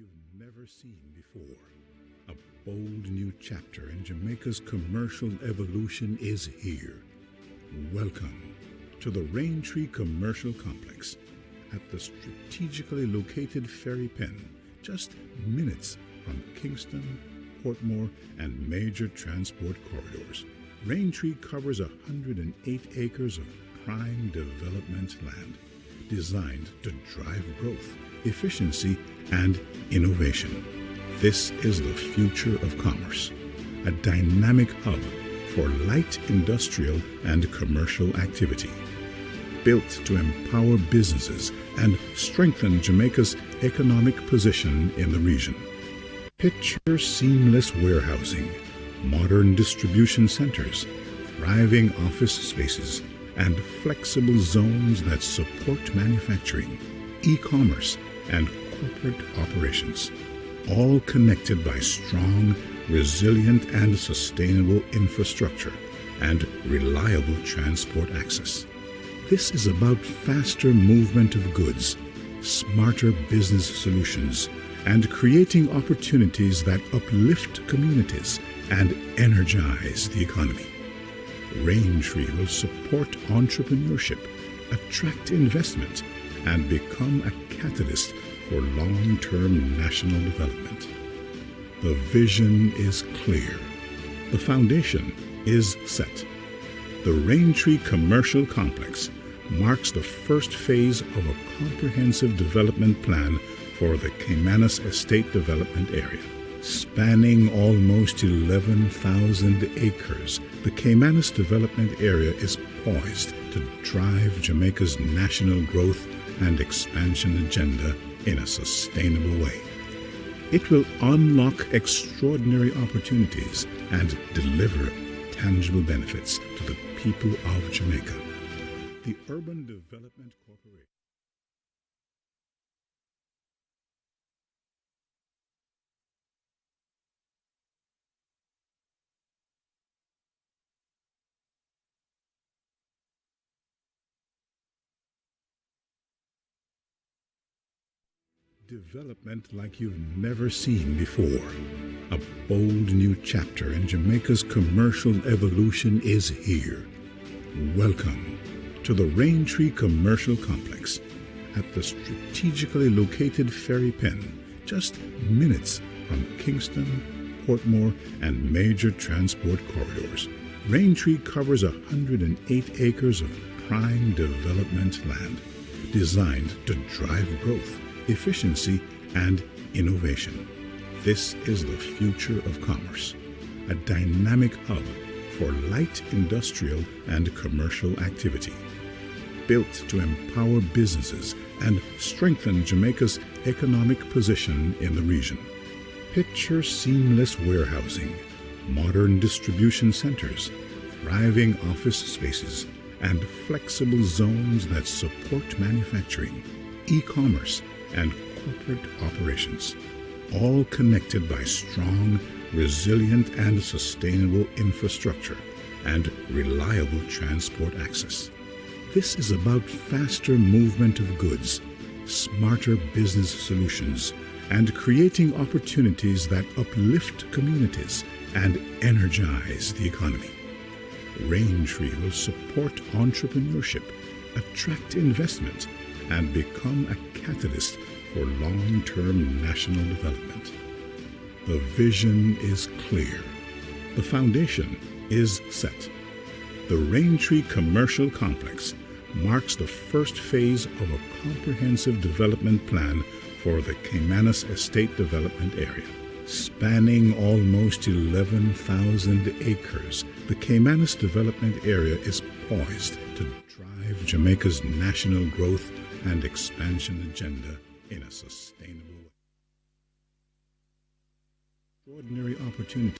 you've never seen before. A bold new chapter in Jamaica's commercial evolution is here. Welcome to the Raintree Commercial Complex at the strategically located ferry pen, just minutes from Kingston, Portmore, and major transport corridors. Raintree covers 108 acres of prime development land designed to drive growth, efficiency, and innovation. This is the future of commerce, a dynamic hub for light industrial and commercial activity, built to empower businesses and strengthen Jamaica's economic position in the region. Picture seamless warehousing, modern distribution centers, thriving office spaces, and flexible zones that support manufacturing, e-commerce, and corporate operations, all connected by strong, resilient, and sustainable infrastructure and reliable transport access. This is about faster movement of goods, smarter business solutions, and creating opportunities that uplift communities and energize the economy. Raintree will support entrepreneurship, attract investment, and become a catalyst for long-term national development. The vision is clear. The foundation is set. The Raintree Commercial Complex marks the first phase of a comprehensive development plan for the Caymanas Estate Development Area. Spanning almost 11,000 acres, the Caymanas Development Area is poised to drive Jamaica's national growth and expansion agenda in a sustainable way. It will unlock extraordinary opportunities and deliver tangible benefits to the people of Jamaica. The Urban Development Corporation. Development like you've never seen before. A bold new chapter in Jamaica's commercial evolution is here. Welcome to the Raintree Commercial Complex at the strategically located ferry pen, just minutes from Kingston, Portmore, and major transport corridors. Raintree covers 108 acres of prime development land designed to drive growth, efficiency, and innovation. This is the future of commerce, a dynamic hub for light industrial and commercial activity, built to empower businesses and strengthen Jamaica's economic position in the region. Picture seamless warehousing, modern distribution centers, thriving office spaces, and flexible zones that support manufacturing, e-commerce, and corporate operations, all connected by strong, resilient, and sustainable infrastructure and reliable transport access. This is about faster movement of goods, smarter business solutions, and creating opportunities that uplift communities and energize the economy. Raintree will support entrepreneurship, attract investment, and become a catalyst for long-term national development. The vision is clear. The foundation is set. The Raintree Commercial Complex marks the first phase of a comprehensive development plan for the Caymanas Estate Development Area. Spanning almost 11,000 acres, the Caymanas Development Area is poised to drive Jamaica's national growth and expansion agenda in a sustainable way. Extraordinary opportunity.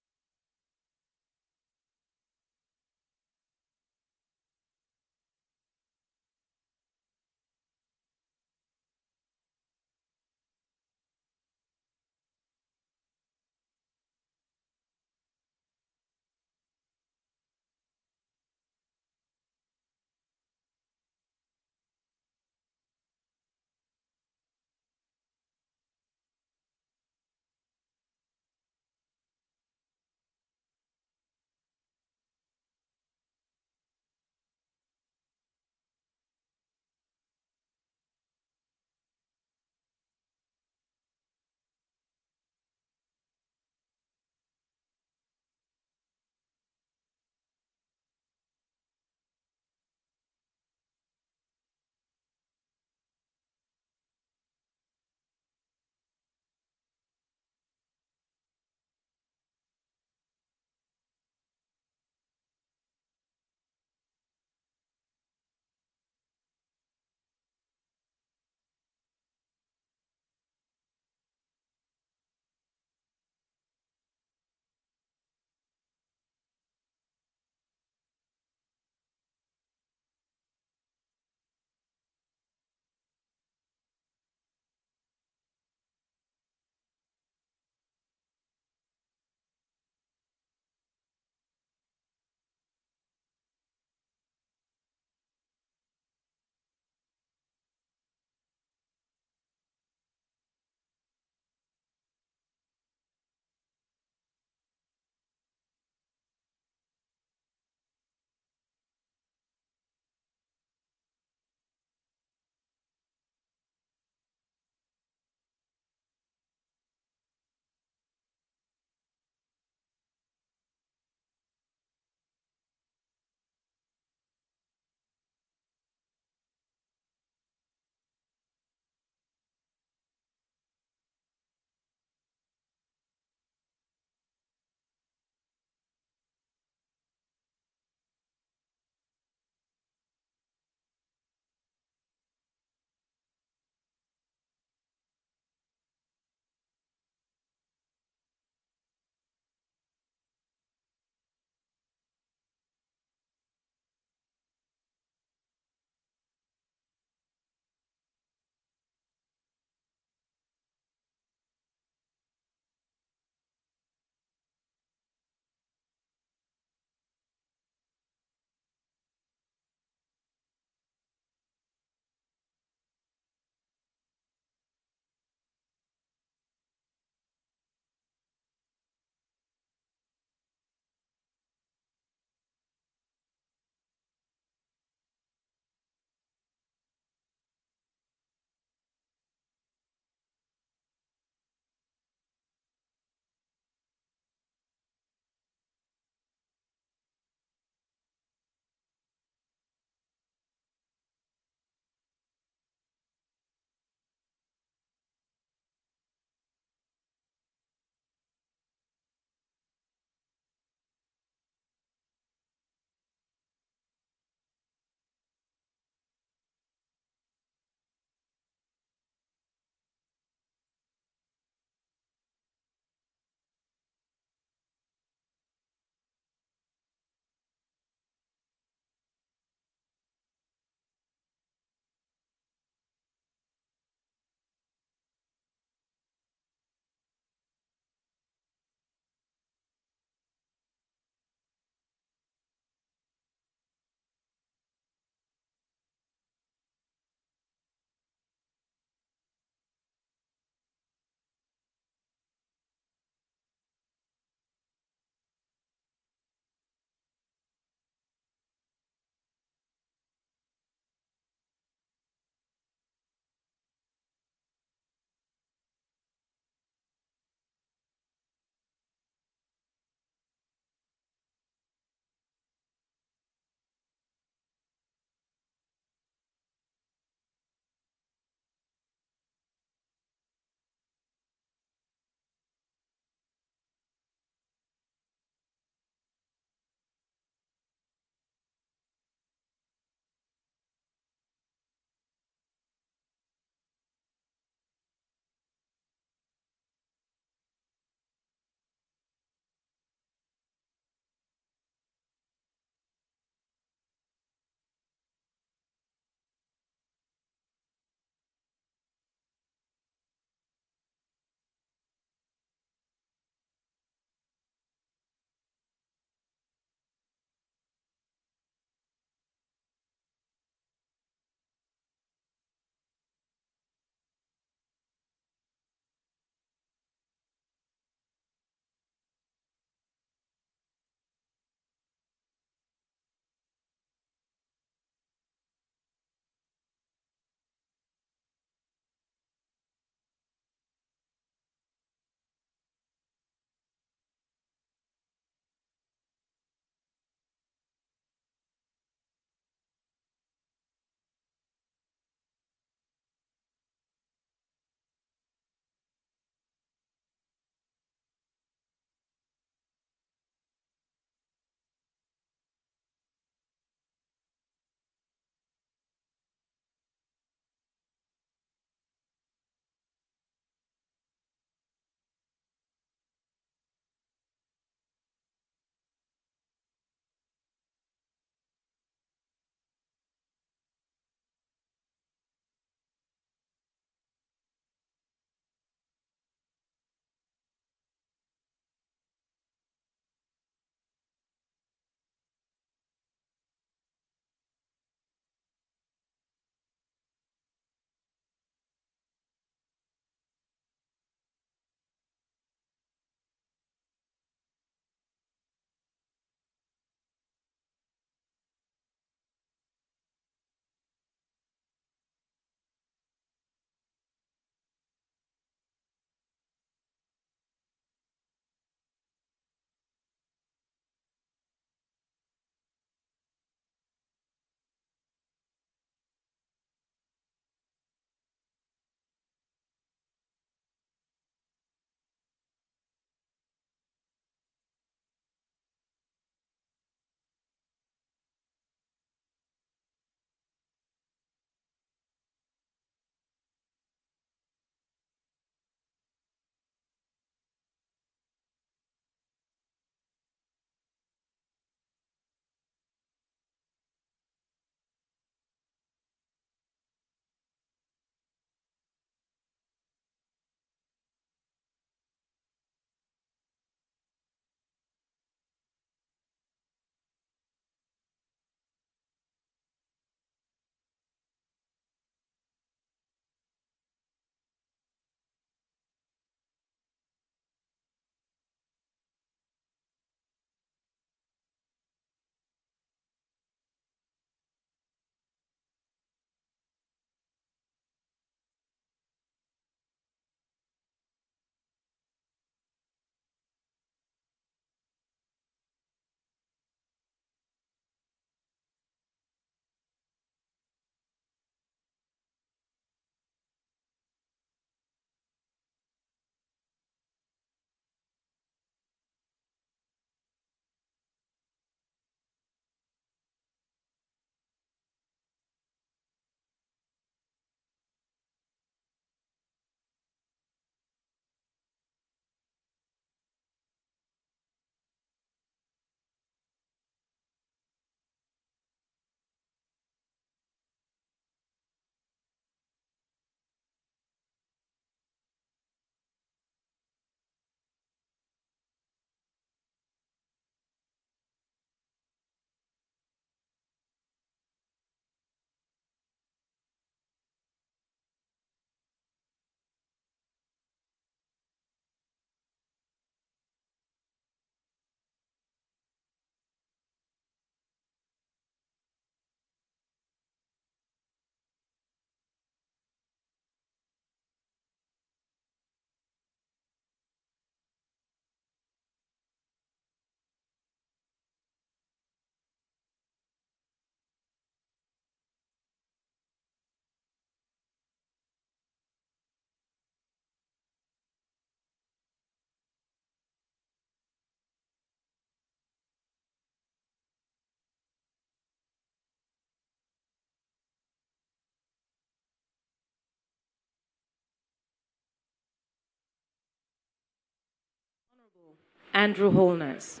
Andrew Holness.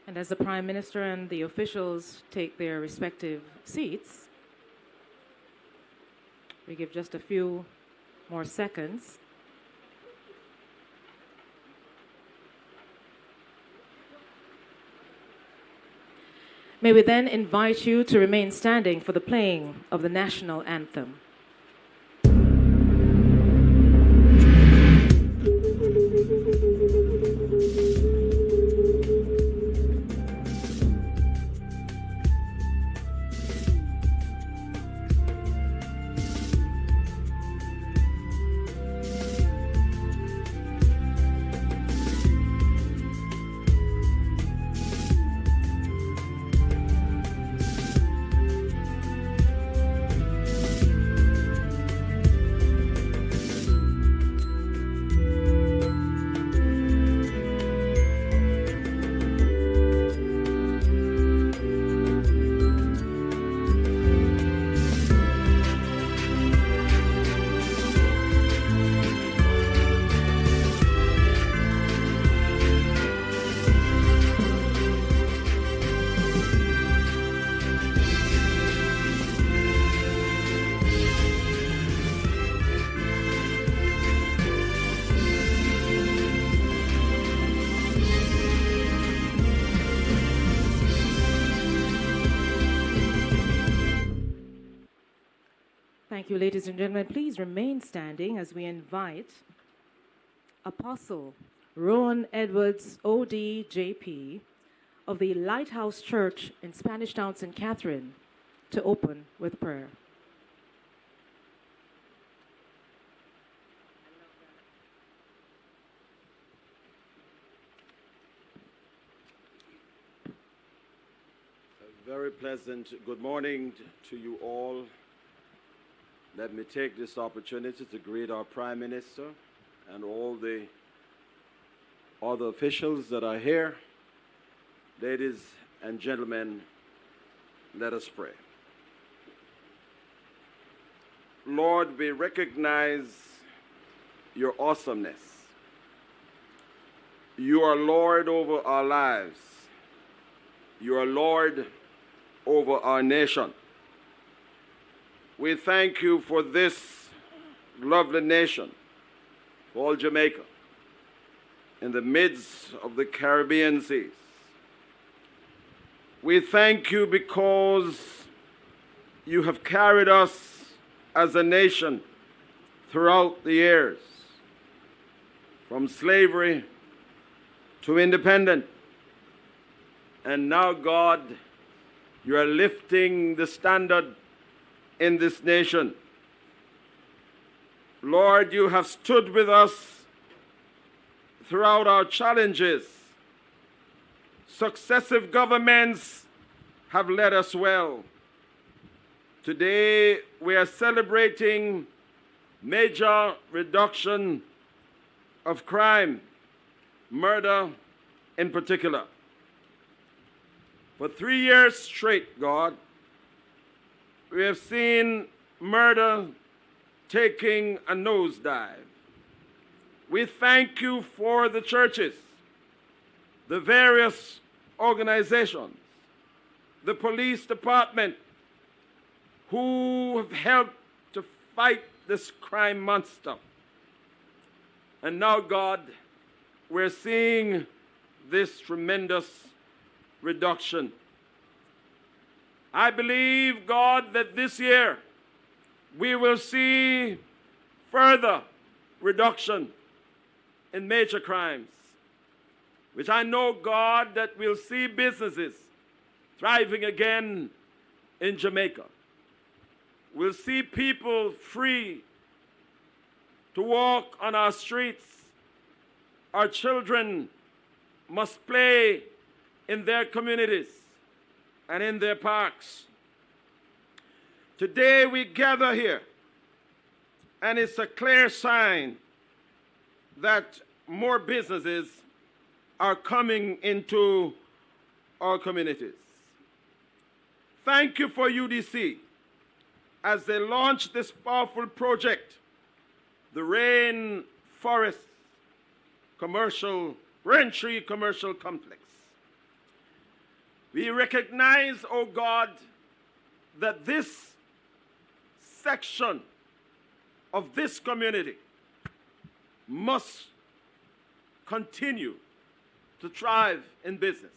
And as the Prime Minister and the officials take their respective seats, we give just a few more seconds. May we then invite you to remain standing for the playing of the national anthem. Thank you, ladies and gentlemen. Please remain standing as we invite Apostle Rowan Edwards, OD, JP, of the Lighthouse Church in Spanish Town, St. Catherine, to open with prayer. A very pleasant good morning to you all. Let me take this opportunity to greet our Prime Minister and all the other officials that are here. Ladies and gentlemen, let us pray. Lord, we recognize your awesomeness. You are Lord over our lives. You are Lord over our nation. We thank you for this lovely nation, called Jamaica, in the midst of the Caribbean seas. We thank you because you have carried us as a nation throughout the years, from slavery to independence. And now, God, you are lifting the standard in this nation. Lord, you have stood with us throughout our challenges. Successive governments have led us well. Today, we are celebrating major reduction of crime, murder in particular. For 3 years straight, God, we have seen murder taking a nosedive. We thank you for the churches, the various organizations, the police department, who have helped to fight this crime monster. And now, God, we're seeing this tremendous reduction. I believe, God, that this year we will see further reduction in major crimes, which I know, God, that we'll see businesses thriving again in Jamaica. We'll see people free to walk on our streets. our children must play in their communities and in their parks. Today we gather here, and it's a clear sign that more businesses are coming into our communities. Thank you for UDC as they launch this powerful project, the Raintree Commercial Complex. We recognize, oh God, that this section of this community must continue to thrive in business.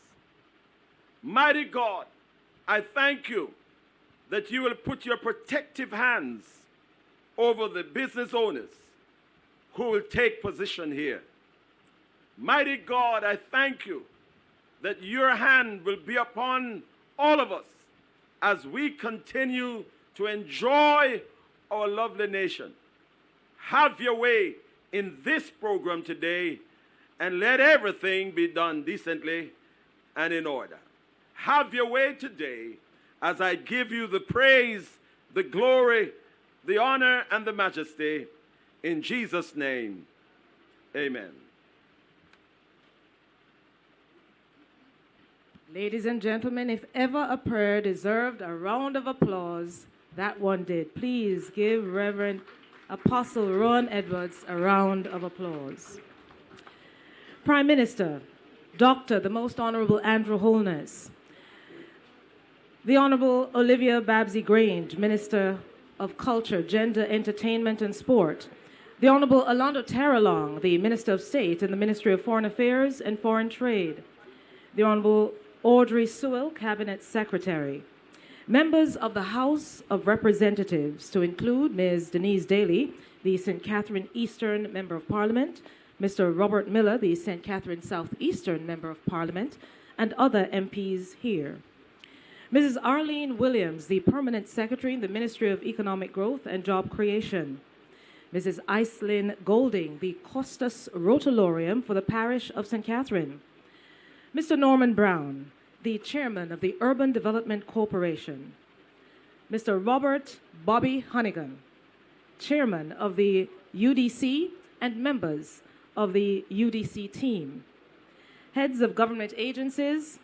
Mighty God, I thank you that you will put your protective hands over the business owners who will take position here. Mighty God, I thank you that your hand will be upon all of us as we continue to enjoy our lovely nation. Have your way in this program today, and let everything be done decently and in order. Have your way today as I give you the praise, the glory, the honor, and the majesty. In Jesus' name, amen. Ladies and gentlemen, if ever a prayer deserved a round of applause, that one did. Please give Reverend Apostle Ron Edwards a round of applause. Prime Minister, Dr. the Most Honorable Andrew Holness, the Honorable Olivia Babsey-Grange, Minister of Culture, Gender, Entertainment and Sport, the Honorable Alondo Terralong, the Minister of State in the Ministry of Foreign Affairs and Foreign Trade, the Honorable Audrey Sewell, Cabinet Secretary, members of the House of Representatives, to include Ms. Denise Daly, the St. Catherine Eastern Member of Parliament, Mr. Robert Miller, the St. Catherine Southeastern Member of Parliament, and other MPs here. Mrs. Arlene Williams, the Permanent Secretary in the Ministry of Economic Growth and Job Creation. Mrs. Iselin Golding, the Costas Rotolorium for the Parish of St. Catherine. Mr. Norman Brown, the Chairman of the Urban Development Corporation. Mr. Robert Bobby Honeygan, Chairman of the UDC and members of the UDC team. Heads of government agencies,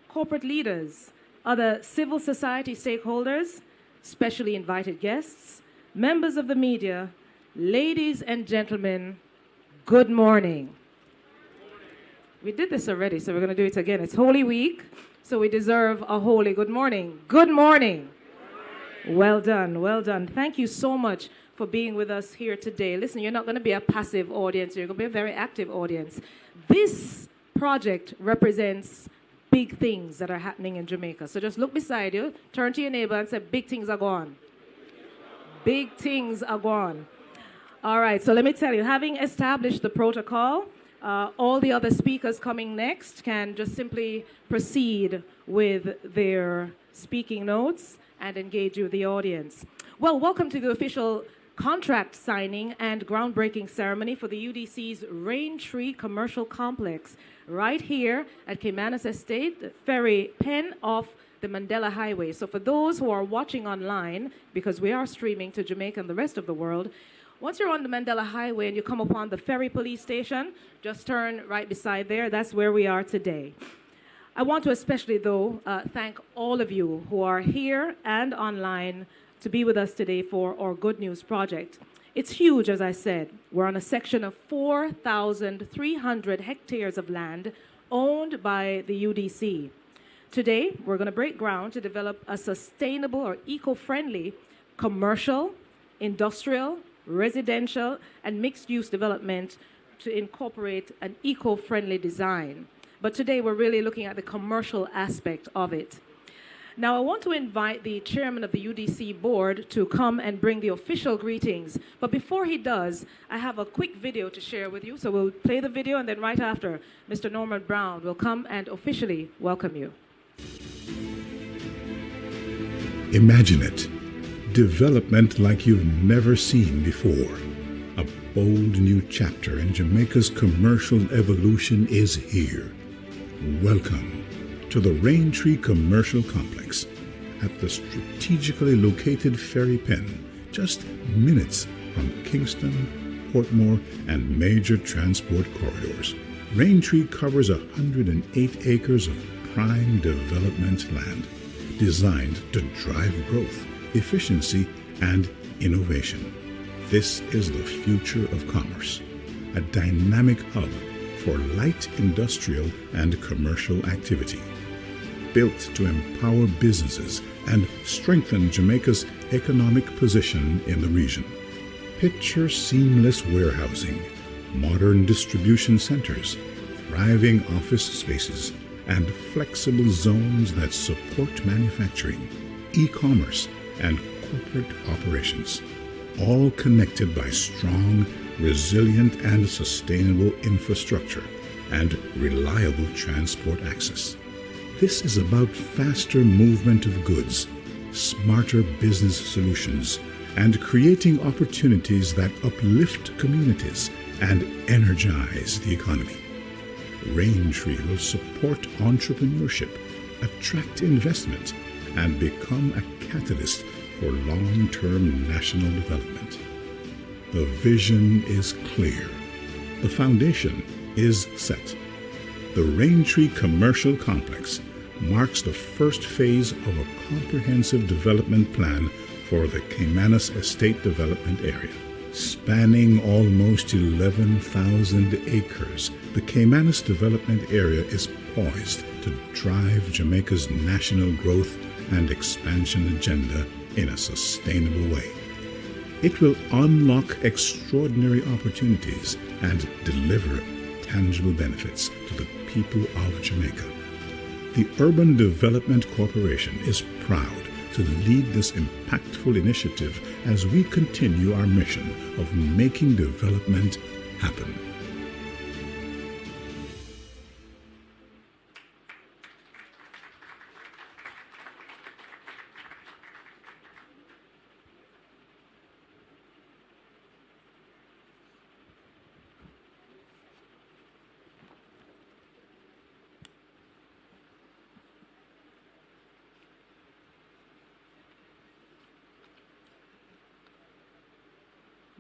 corporate leaders, other civil society stakeholders, specially invited guests, members of the media, ladies and gentlemen, good morning. We did this already, so we're going to do it again. It's Holy Week, so we deserve a holy good morning. Good morning. Well done, well done. Thank you so much for being with us here today. Listen, you're not going to be a passive audience. You're going to be a very active audience. This project represents big things that are happening in Jamaica. So just look beside you, turn to your neighbor and say, big things are going. Big things are going. All right, so let me tell you, having established the protocol, all the other speakers coming next can just simply proceed with their speaking notes and engage with the audience. Well, welcome to the official contract signing and groundbreaking ceremony for the UDC's Raintree Commercial Complex right here at Caymanas Estate, the ferry pen off the Mandela Highway. So for those who are watching online, because we are streaming to Jamaica and the rest of the world, once you're on the Mandela Highway and you come upon the ferry police station, just turn right beside there. That's where we are today. I want to especially, though, thank all of you who are here and online to be with us today for our Good News Project. It's huge, as I said. We're on a section of 4,300 hectares of land owned by the UDC. Today, we're going to break ground to develop a sustainable or eco-friendly commercial, industrial, residential, and mixed-use development to incorporate an eco-friendly design. But today, we're really looking at the commercial aspect of it. Now, I want to invite the chairman of the UDC board to come and bring the official greetings. But before he does, I have a quick video to share with you. So we'll play the video, and then right after, Mr. Norman Brown will come and officially welcome you. Imagine it. Development like you've never seen before. A bold new chapter in Jamaica's commercial evolution is here. Welcome to the Raintree Commercial Complex at the strategically located ferry pen, just minutes from Kingston, Portmore, and major transport corridors. Raintree covers 108 acres of prime development land designed to drive growth, efficiency, and innovation. This is the future of commerce, a dynamic hub for light industrial and commercial activity, built to empower businesses and strengthen Jamaica's economic position in the region. Picture seamless warehousing, modern distribution centers, thriving office spaces, and flexible zones that support manufacturing, e-commerce, and corporate operations, all connected by strong, resilient, and sustainable infrastructure and reliable transport access. This is about faster movement of goods, smarter business solutions, and creating opportunities that uplift communities and energize the economy. Raintree will support entrepreneurship, attract investment, and become a catalyst for long-term national development. The vision is clear. The foundation is set. The Raintree Commercial Complex marks the first phase of a comprehensive development plan for the Caymanas Estate Development Area. Spanning almost 11,000 acres, the Caymanas Development Area is poised to drive Jamaica's national growth and expansion agenda in a sustainable way. It will unlock extraordinary opportunities and deliver tangible benefits to the people of Jamaica. The Urban Development Corporation is proud to lead this impactful initiative as we continue our mission of making development happen.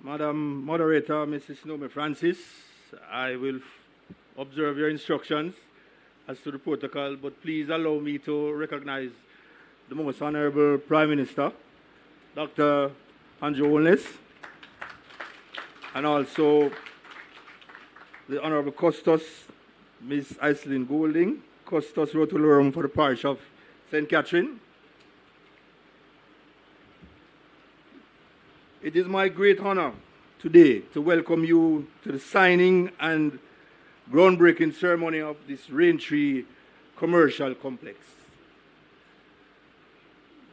Madam Moderator, Mrs. Nome Francis, I will observe your instructions as to the protocol, but please allow me to recognize the most Honorable Prime Minister, Dr. Andrew Holness, and also the Honorable Custos, Ms. Iselin Goulding, Custos Rotulorum for the parish of St. Catherine. It is my great honor today to welcome you to the signing and groundbreaking ceremony of this Raintree Commercial Complex.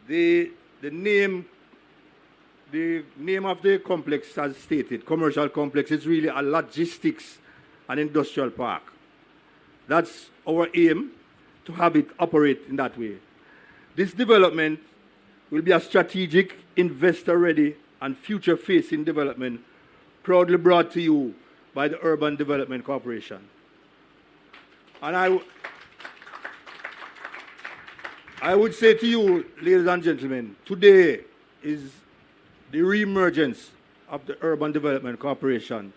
The name of the complex, as stated, commercial complex, is really a logistics and industrial park. That's our aim, to have it operate in that way. This development will be a strategic, investor-ready, and future-facing development proudly brought to you by the Urban Development Corporation. And I would say to you, ladies and gentlemen, today is the re-emergence of the Urban Development Corporation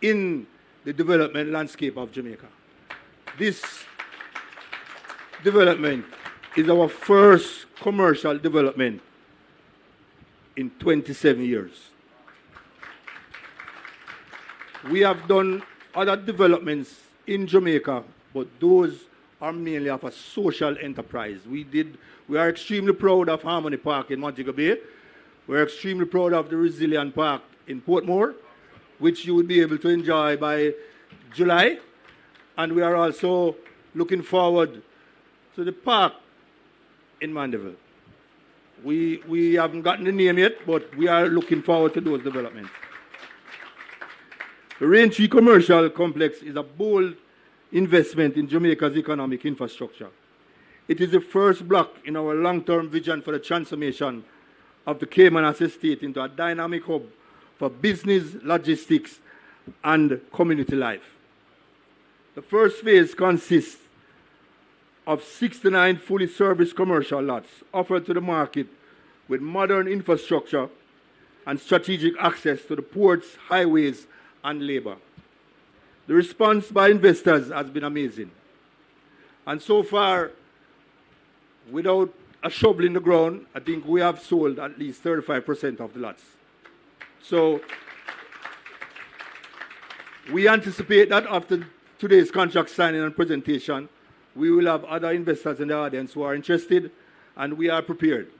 in the development landscape of Jamaica. This development is our first commercial development in 27 years. We have done other developments in Jamaica, but those are mainly of a social enterprise. We are extremely proud of Harmony Park in Montego Bay. We're extremely proud of the Resilient Park in Portmore, which you will be able to enjoy by July. And we are also looking forward to the park in Mandeville. We haven't gotten the name yet, but we are looking forward to those developments. The Raintree Commercial Complex is a bold investment in Jamaica's economic infrastructure. It is the first block in our long-term vision for the transformation of the Caymanas estate into a dynamic hub for business, logistics, and community life. The first phase consists of 69 fully serviced commercial lots offered to the market with modern infrastructure and strategic access to the ports, highways, and labor. The response by investors has been amazing. And so far, without a shovel in the ground, I think we have sold at least 35% of the lots. So we anticipate that after today's contract signing and presentation, we will have other investors in the audience who are interested, and we are prepared.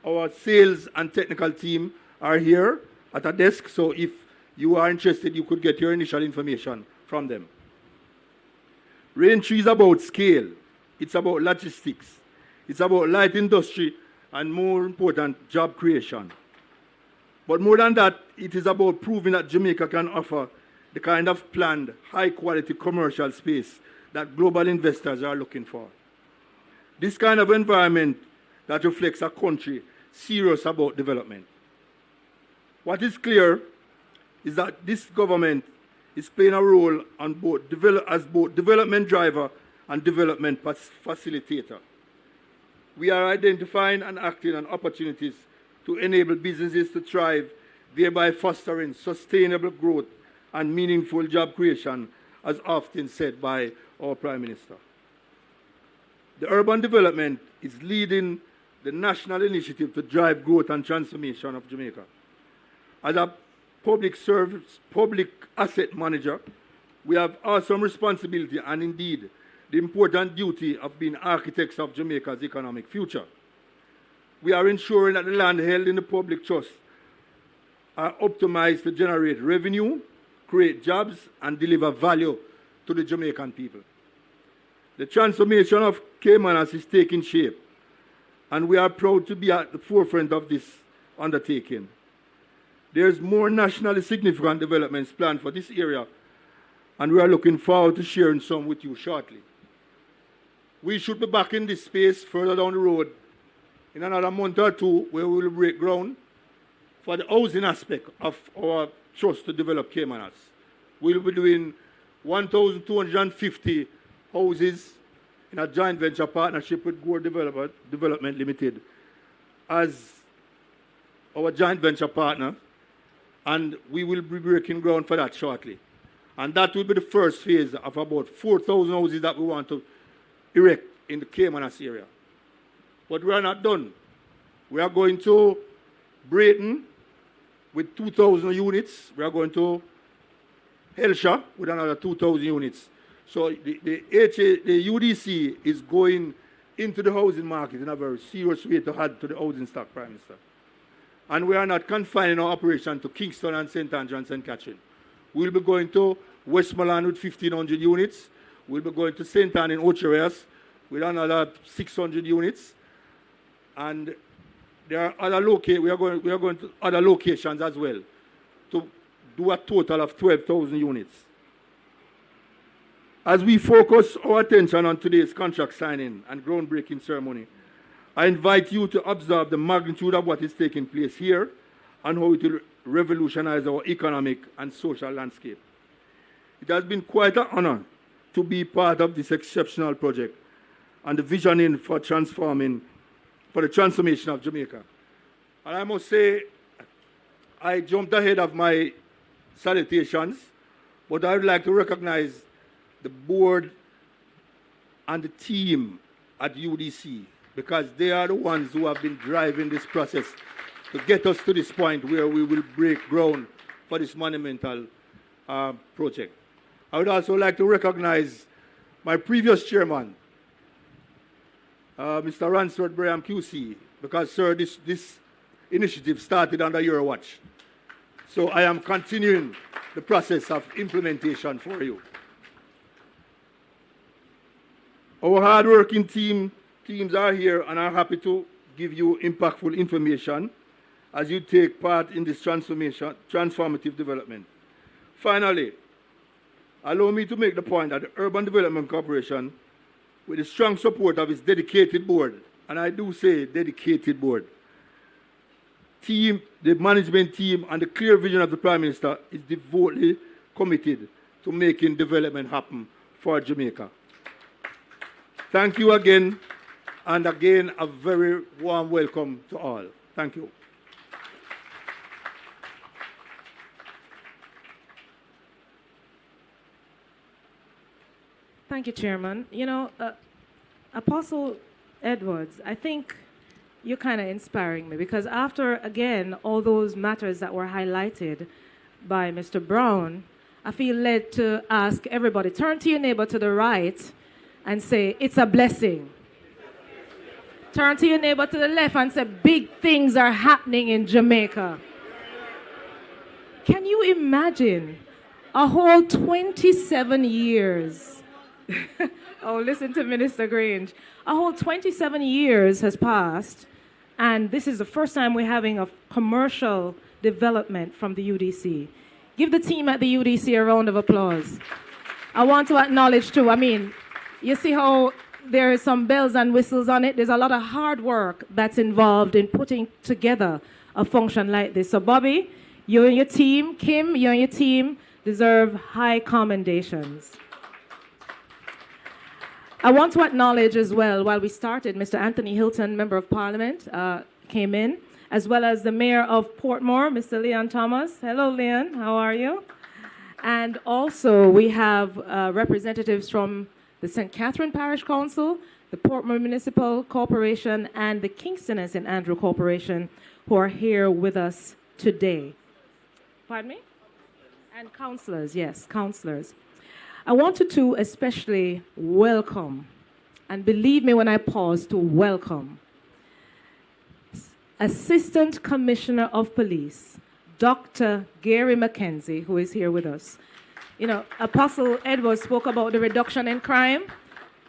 Our sales and technical team are here at a desk, so if you are interested, you could get your initial information from them. Raintree is about scale. It's about logistics. It's about light industry and, more important, job creation. But more than that, it is about proving that Jamaica can offer the kind of planned, high-quality commercial space that global investors are looking for. This kind of environment that reflects a country serious about development. What is clear is that this government is playing a role on as both development driver and development facilitator. We are identifying and acting on opportunities to enable businesses to thrive, thereby fostering sustainable growth and meaningful job creation, as often said by our Prime Minister. The urban development is leading the national initiative to drive growth and transformation of Jamaica. As a public asset manager, we have awesome responsibility and indeed the important duty of being architects of Jamaica's economic future. We are ensuring that the land held in the public trust are optimized to generate revenue, create jobs, and deliver value to the Jamaican people. The transformation of Caymanas is taking shape, and we are proud to be at the forefront of this undertaking. There's more nationally significant developments planned for this area, and we are looking forward to sharing some with you shortly. We should be back in this space further down the road in another month or two, where we will break ground for the housing aspect of our trust to develop Caymanas. We'll be doing 1,250 houses in a joint venture partnership with Gore Development Limited as our joint venture partner, and we will be breaking ground for that shortly. And that will be the first phase of about 4,000 houses that we want to erect in the Caymanas area. But we are not done. We are going to Brayton with 2,000 units. We are going to Helsha with another 2,000 units. So the UDC is going into the housing market in a very serious way to add to the housing stock, Prime Minister. And we are not confining our operation to Kingston and St. Andrew and St. Catherine. We'll be going to Westmoreland with 1,500 units. We'll be going to St. Ann in Ochereas with another 600 units. And there are other we are going to other locations as well to do a total of 12,000 units. As we focus our attention on today's contract signing and groundbreaking ceremony, I invite you to observe the magnitude of what is taking place here and how it will revolutionize our economic and social landscape. It has been quite an honor to be part of this exceptional project and the visioning for the transformation of Jamaica. And I must say, I jumped ahead of my salutations, but I would like to recognize the board and the team at UDC, because they are the ones who have been driving this process to get us to this point where we will break ground for this monumental project. I would also like to recognize my previous chairman, Mr. Ransford Braham QC, because, sir, this initiative started under your watch. So I am continuing the process of implementation for you. Our hard-working teams are here and are happy to give you impactful information as you take part in this transformative development. Finally, allow me to make the point that the Urban Development Corporation, with the strong support of its dedicated board, and I do say dedicated board, team, the management team, and the clear vision of the Prime Minister is devotedly committed to making development happen for Jamaica. Thank you again, and again, a very warm welcome to all. Thank you. Thank you, Chairman. You know, Apostle Edwards, I think you're kind of inspiring me because after, again, all those matters that were highlighted by Mr. Brown, I feel led to ask everybody, turn to your neighbor to the right and say, it's a blessing. Turn to your neighbor to the left and say, big things are happening in Jamaica. Can you imagine a whole 27 years? Oh, listen to Minister Grange. A whole 27 years has passed, and this is the first time we're having a commercial development from the UDC. Give the team at the UDC a round of applause. I want to acknowledge, too, I mean, you see how there is some bells and whistles on it? There's a lot of hard work that's involved in putting together a function like this. So, Bobby, you and your team, Kim, you and your team deserve high commendations. I want to acknowledge as well, while we started, Mr. Anthony Hilton, Member of Parliament, came in, as well as the Mayor of Portmore, Mr. Leon Thomas. Hello, Leon. How are you? And also, we have representatives from the St. Catherine Parish Council, the Portmore Municipal Corporation, and the Kingston and St. Andrew Corporation, who are here with us today. Pardon me? And councillors, yes, councillors. I wanted to especially welcome, and believe me when I pause to welcome, Assistant Commissioner of Police, Dr. Gary McKenzie, who is here with us. You know, Apostle Edwards spoke about the reduction in crime.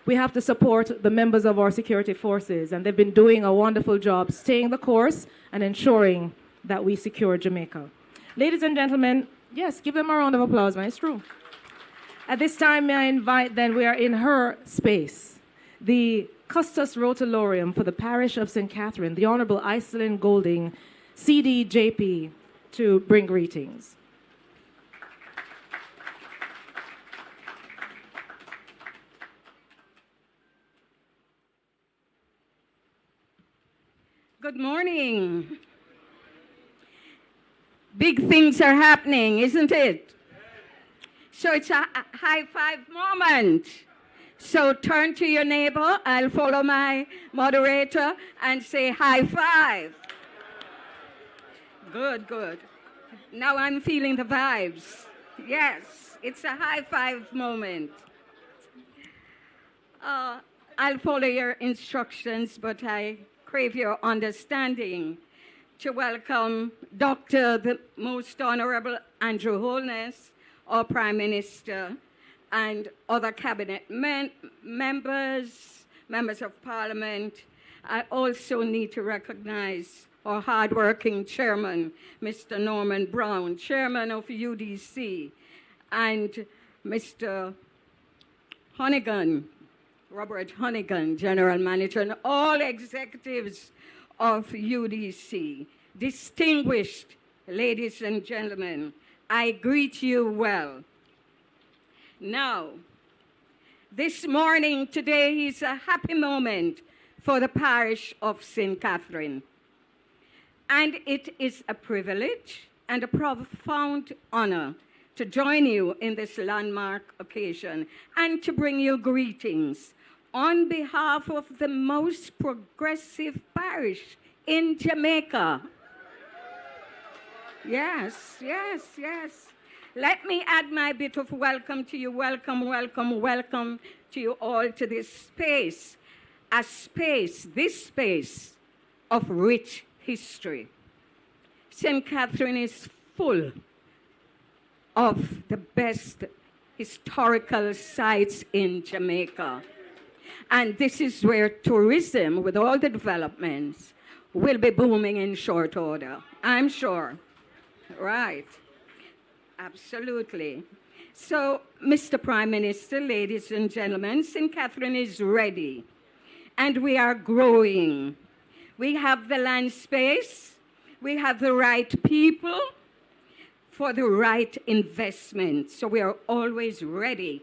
We have to support the members of our security forces, and they've been doing a wonderful job staying the course and ensuring that we secure Jamaica. Ladies and gentlemen, yes, give them a round of applause, man, it's true. At this time, may I invite, then, we are in her space, the Custos Rotularium for the Parish of St. Catherine, the Honorable Iselin Golding, CDJP, to bring greetings. Good morning. Big things are happening, isn't it? So it's a high five moment. So turn to your neighbor, I'll follow my moderator and say high five. Good, good. Now I'm feeling the vibes. Yes, it's a high five moment. I'll follow your instructions, but I crave your understanding to welcome Dr. the Most Honorable Andrew Holness, our Prime Minister, and other cabinet members, members of Parliament. I also need to recognize our hardworking chairman, Mr. Norman Brown, chairman of UDC, and Mr. Honeygan, Robert Honeygan, general manager, and all executives of UDC. Distinguished ladies and gentlemen, I greet you well. Now, this morning, today is a happy moment for the parish of St. Catherine. And it is a privilege and a profound honor to join you in this landmark occasion and to bring you greetings on behalf of the most progressive parish in Jamaica. Yes, yes, yes. Let me add my bit of welcome to you. Welcome, welcome, welcome to you all to this space. This space of rich history. St. Catherine is full of the best historical sites in Jamaica. And this is where tourism, with all the developments, will be booming in short order, I'm sure. Right. Absolutely. So, Mr. Prime Minister, ladies and gentlemen, St. Catherine is ready, and we are growing. We have the land space, We have the right people for the right investment. So we are always ready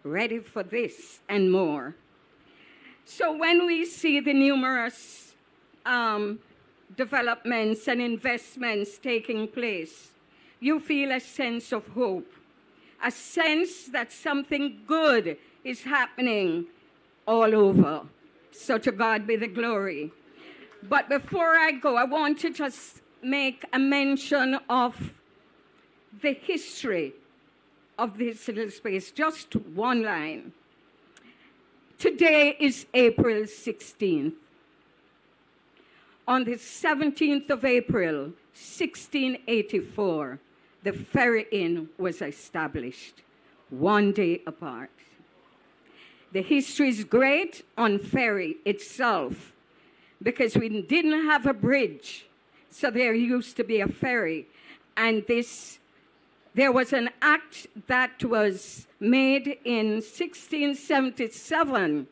for this and more. So when we see the numerous developments and investments taking place, you feel a sense of hope, a sense that something good is happening all over. So to God be the glory. But before I go, I want to just make a mention of the history of this little space, just one line. Today is April 16th. On the 17th of April, 1684, the Ferry Inn was established, one day apart. The history is great on Ferry itself because we didn't have a bridge, so there used to be a ferry. And there was an act that was made in 1677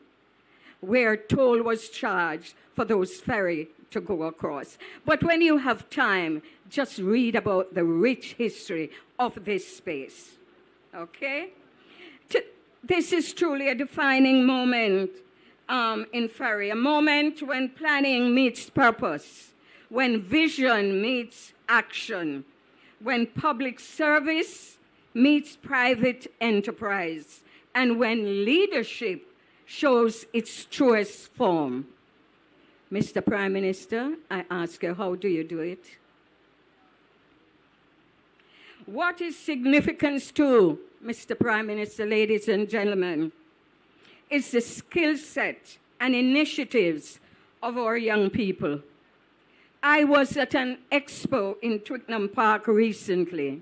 where toll was charged for those ferry to go across. But when you have time, just read about the rich history of this space, okay? This is truly a defining moment in Ferry, a moment when planning meets purpose, when vision meets action, when public service meets private enterprise, and when leadership shows its truest form. Mr. Prime Minister, I ask you, how do you do it? What is significance too, Mr. Prime Minister, ladies and gentlemen, is the skill set and initiatives of our young people. I was at an expo in Twickenham Park recently.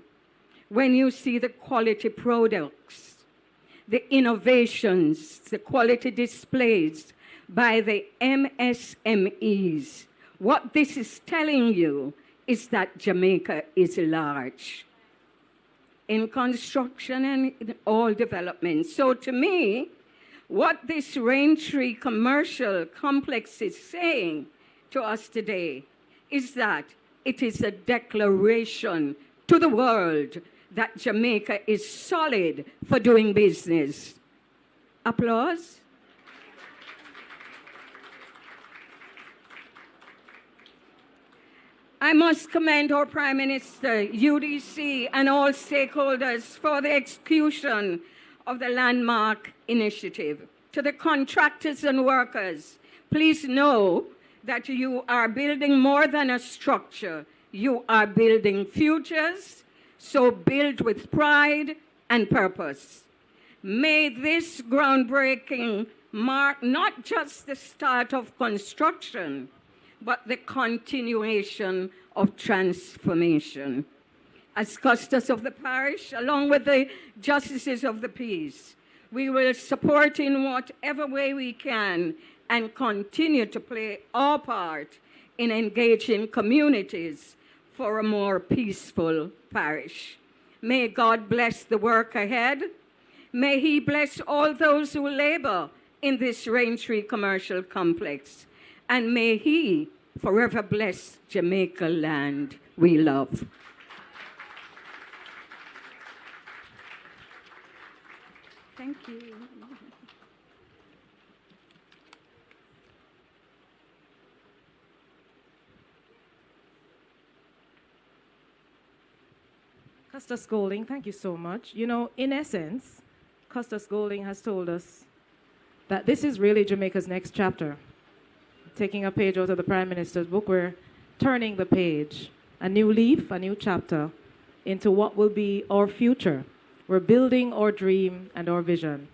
When you see the quality products, the innovations, the quality displays by the MSMEs, what this is telling you is that Jamaica is large in construction and in all development. So to me, what this Raintree commercial complex is saying to us today is that it is a declaration to the world that Jamaica is solid for doing business. Applause. I must commend our Prime Minister, UDC, and all stakeholders for the execution of the landmark initiative. To the contractors and workers, please know that you are building more than a structure. You are building futures, so build with pride and purpose. May this groundbreaking mark not just the start of construction, but the continuation of transformation. As custos of the parish, along with the justices of the peace, we will support in whatever way we can and continue to play our part in engaging communities for a more peaceful parish. May God bless the work ahead. May He bless all those who labor in this Raintree commercial complex. And may He forever bless Jamaica land we love. Thank you. Custos Golding, thank you so much. You know, in essence, Custos Golding has told us that this is really Jamaica's next chapter. Taking a page out of the Prime Minister's book, we're turning the page, a new leaf, a new chapter, into what will be our future. We're building our dream and our vision.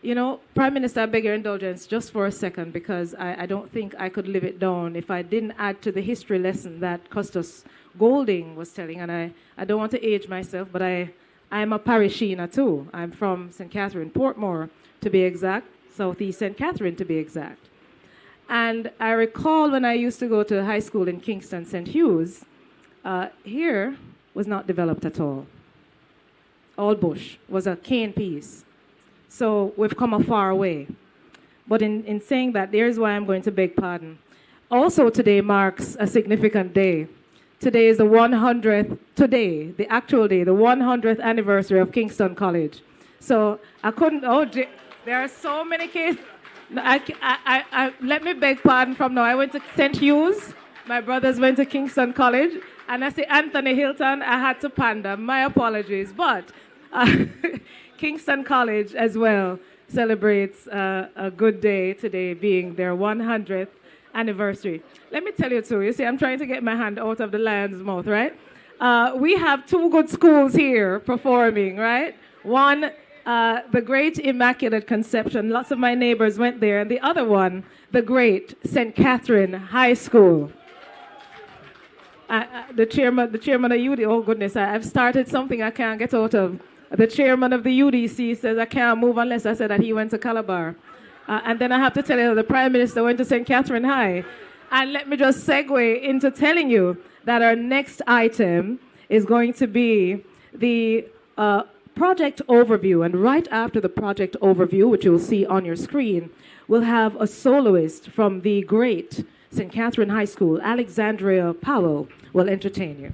You know, Prime Minister, I beg your indulgence just for a second, because I don't think I could live it down if I didn't add to the history lesson that Custos Golding was telling. And I don't want to age myself, but I'm a parishioner too. I'm from St. Catherine, Portmore to be exact, Southeast St. Catherine to be exact. And I recall when I used to go to high school in Kingston, St. Hugh's, here was not developed at all. All bush was a cane piece. So we've come a far way. But in saying that, there's why I'm going to beg pardon. also today marks a significant day. Today is the 100th, the actual day, the 100th anniversary of Kingston College. So I couldn't, there are so many cases. Let me beg pardon from now. I went to St. Hugh's. My brothers went to Kingston College. And I say Anthony Hilton, I had to pander. My apologies. But Kingston College as well celebrates a good day today, being their 100th anniversary. Let me tell you too, you see, I'm trying to get my hand out of the lion's mouth, right? We have two good schools here performing, right? One, the Great Immaculate Conception. Lots of my neighbors went there. And the other one, the Great St. Catherine High School. The chairman of UDC, oh goodness, I've started something I can't get out of. The chairman of the UDC says I can't move unless I said that he went to Calabar. And then I have to tell you the Prime Minister went to St. Catherine High. And let me just segue into telling you that our next item is going to be the project overview. And right after the project overview, which you'll see on your screen, we'll have a soloist from the great St. Catherine High School, Alexandria Powell, will entertain you.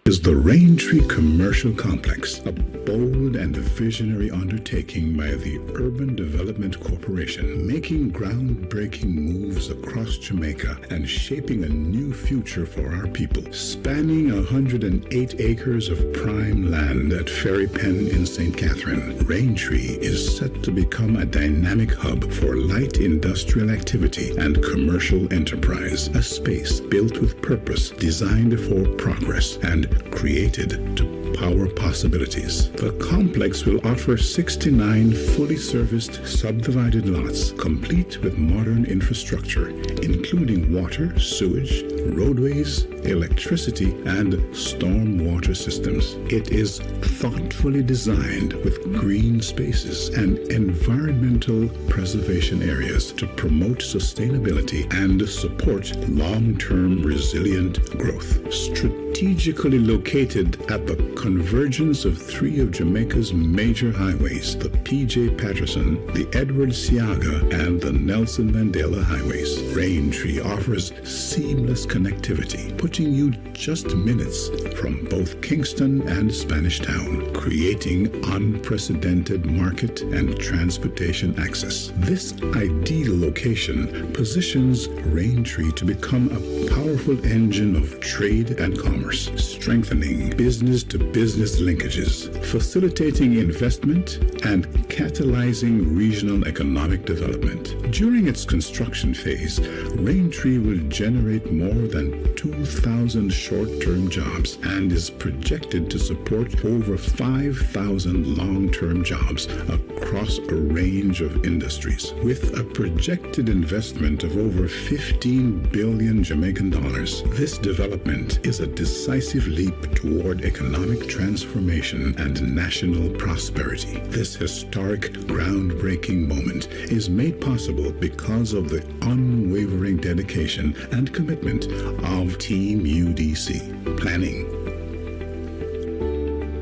Is the Raintree Commercial Complex, a bold and visionary undertaking by the Urban Development Corporation, making groundbreaking moves across Jamaica and shaping a new future for our people. Spanning 108 acres of prime land at Ferry Pen in St. Catherine, Raintree is set to become a dynamic hub for light industrial activity and commercial enterprise, a space built with purpose, designed for progress, and created to power possibilities. The complex will offer 69 fully serviced subdivided lots, complete with modern infrastructure, including water, sewage, roadways, electricity, and stormwater systems. It is thoughtfully designed with green spaces and environmental preservation areas to promote sustainability and support long-term resilient growth. Strategically located at the convergence of three of Jamaica's major highways, the P.J. Patterson, the Edward Seaga, and the Nelson Mandela highways, Raintree offers seamless connectivity, putting you just minutes from both Kingston and Spanish Town, creating unprecedented market and transportation access. This ideal location positions Raintree to become a powerful engine of trade and commerce, strengthening business-to-business linkages, facilitating investment, and catalyzing regional economic development. During its construction phase, Raintree will generate more than 2,000 short-term jobs and is projected to support over 5,000 long-term jobs across a range of industries. With a projected investment of over 15 billion Jamaican dollars, this development is a decisive leap toward economic transformation and national prosperity. This historic, groundbreaking moment is made possible because of the unwavering dedication and commitment of Team UDC. Planning,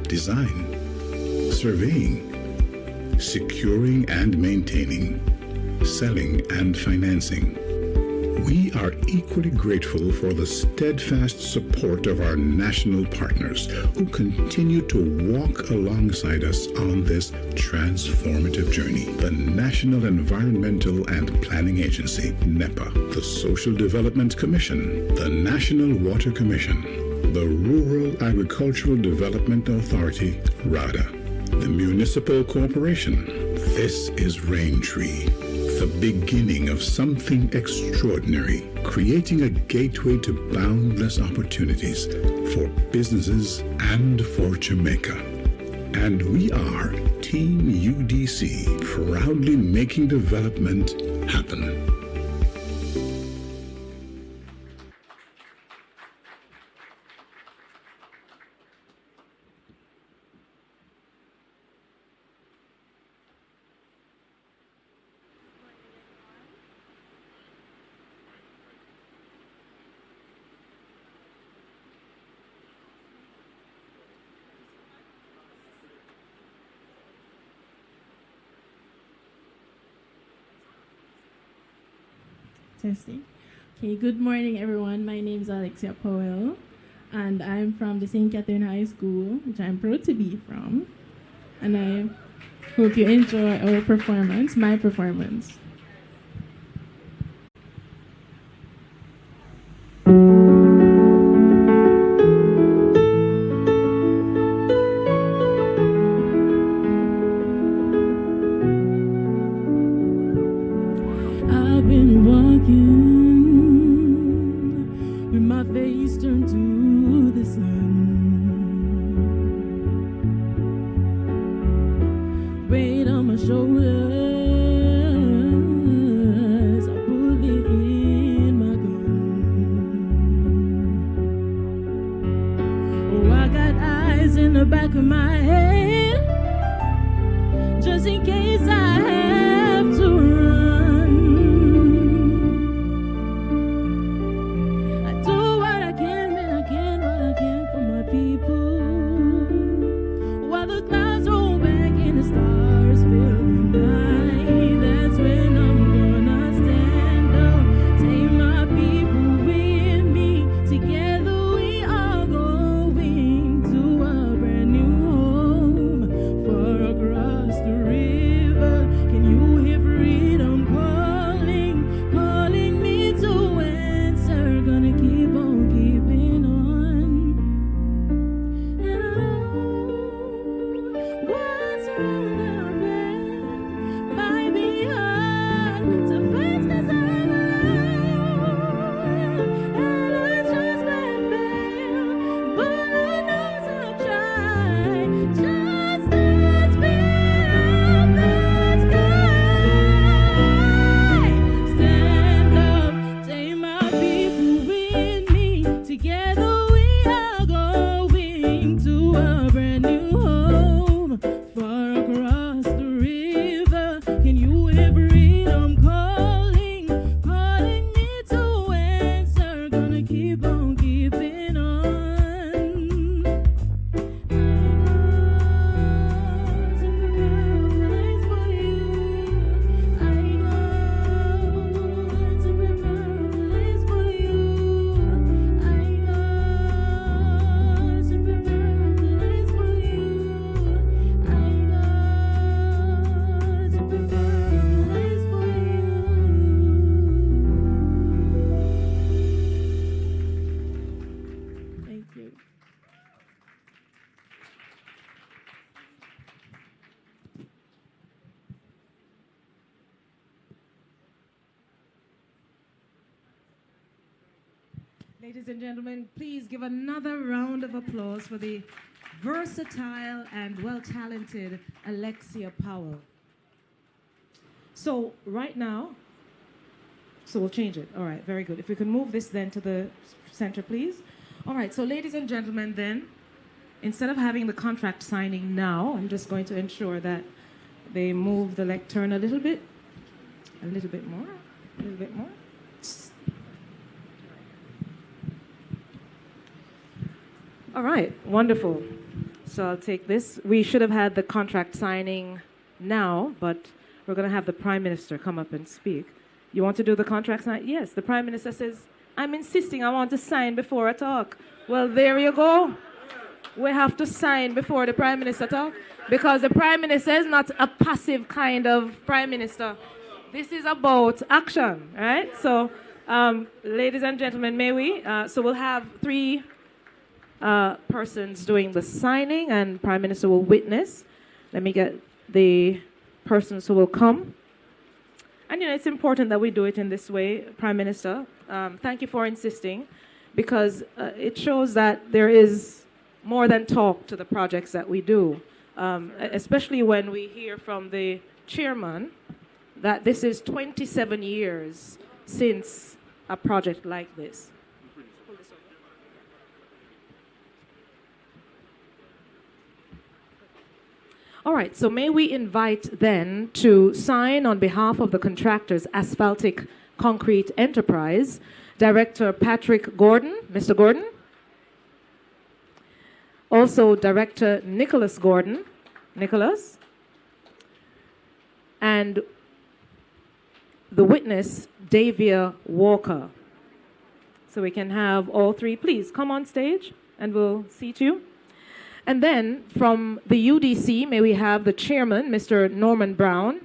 design, surveying, securing and maintaining, selling and financing. We are equally grateful for the steadfast support of our national partners who continue to walk alongside us on this transformative journey. The National Environmental and Planning Agency, NEPA, the Social Development Commission, the National Water Commission, the Rural Agricultural Development Authority, RADA, the Municipal Corporation. This is Raintree, the beginning of something extraordinary, creating a gateway to boundless opportunities for businesses and for Jamaica. And we are Team UDC, proudly making development happen. Testing. Okay, good morning, everyone. My name is Alexia Powell, and I'm from the St. Catherine High School, which I'm proud to be from. And I hope you enjoy our performance, my performance. I've been walking with my face turned to the sun. Weight on my shoulders, I put it in my gun. Oh, I got eyes in the back of my head, just in case I have to run. Ladies and gentlemen, please give another round of applause for the versatile and well-talented Alexia Powell. So right now, so we'll change it. All right, very good. If we can move this then to the center, please. All right, so ladies and gentlemen, then, instead of having the contract signing now, I'm just going to ensure that they move the lectern a little bit more, a little bit more. All right, wonderful. So I'll take this. We should have had the contract signing now, but we're going to have the Prime Minister come up and speak. You want to do the contract sign? Yes, the Prime Minister says, I'm insisting I want to sign before I talk. Well, there you go. We have to sign before the Prime Minister talk, because the Prime Minister is not a passive kind of Prime Minister. This is about action, right? So, ladies and gentlemen, may we? So we'll have three persons doing the signing, and Prime Minister will witness. Let me get the persons who will come. And you know, it's important that we do it in this way, Prime Minister. Thank you for insisting, because it shows that there is more than talk to the projects that we do, especially when we hear from the chairman that this is 27 years since a project like this. All right, so may we invite then to sign on behalf of the contractors Asphaltic Concrete Enterprise, Director Patrick Gordon. Mr. Gordon. Also Director Nicholas Gordon. Nicholas. And the witness, Davia Walker. So we can have all three. Please come on stage and we'll seat you. And then from the UDC, may we have the chairman, Mr. Norman Brown,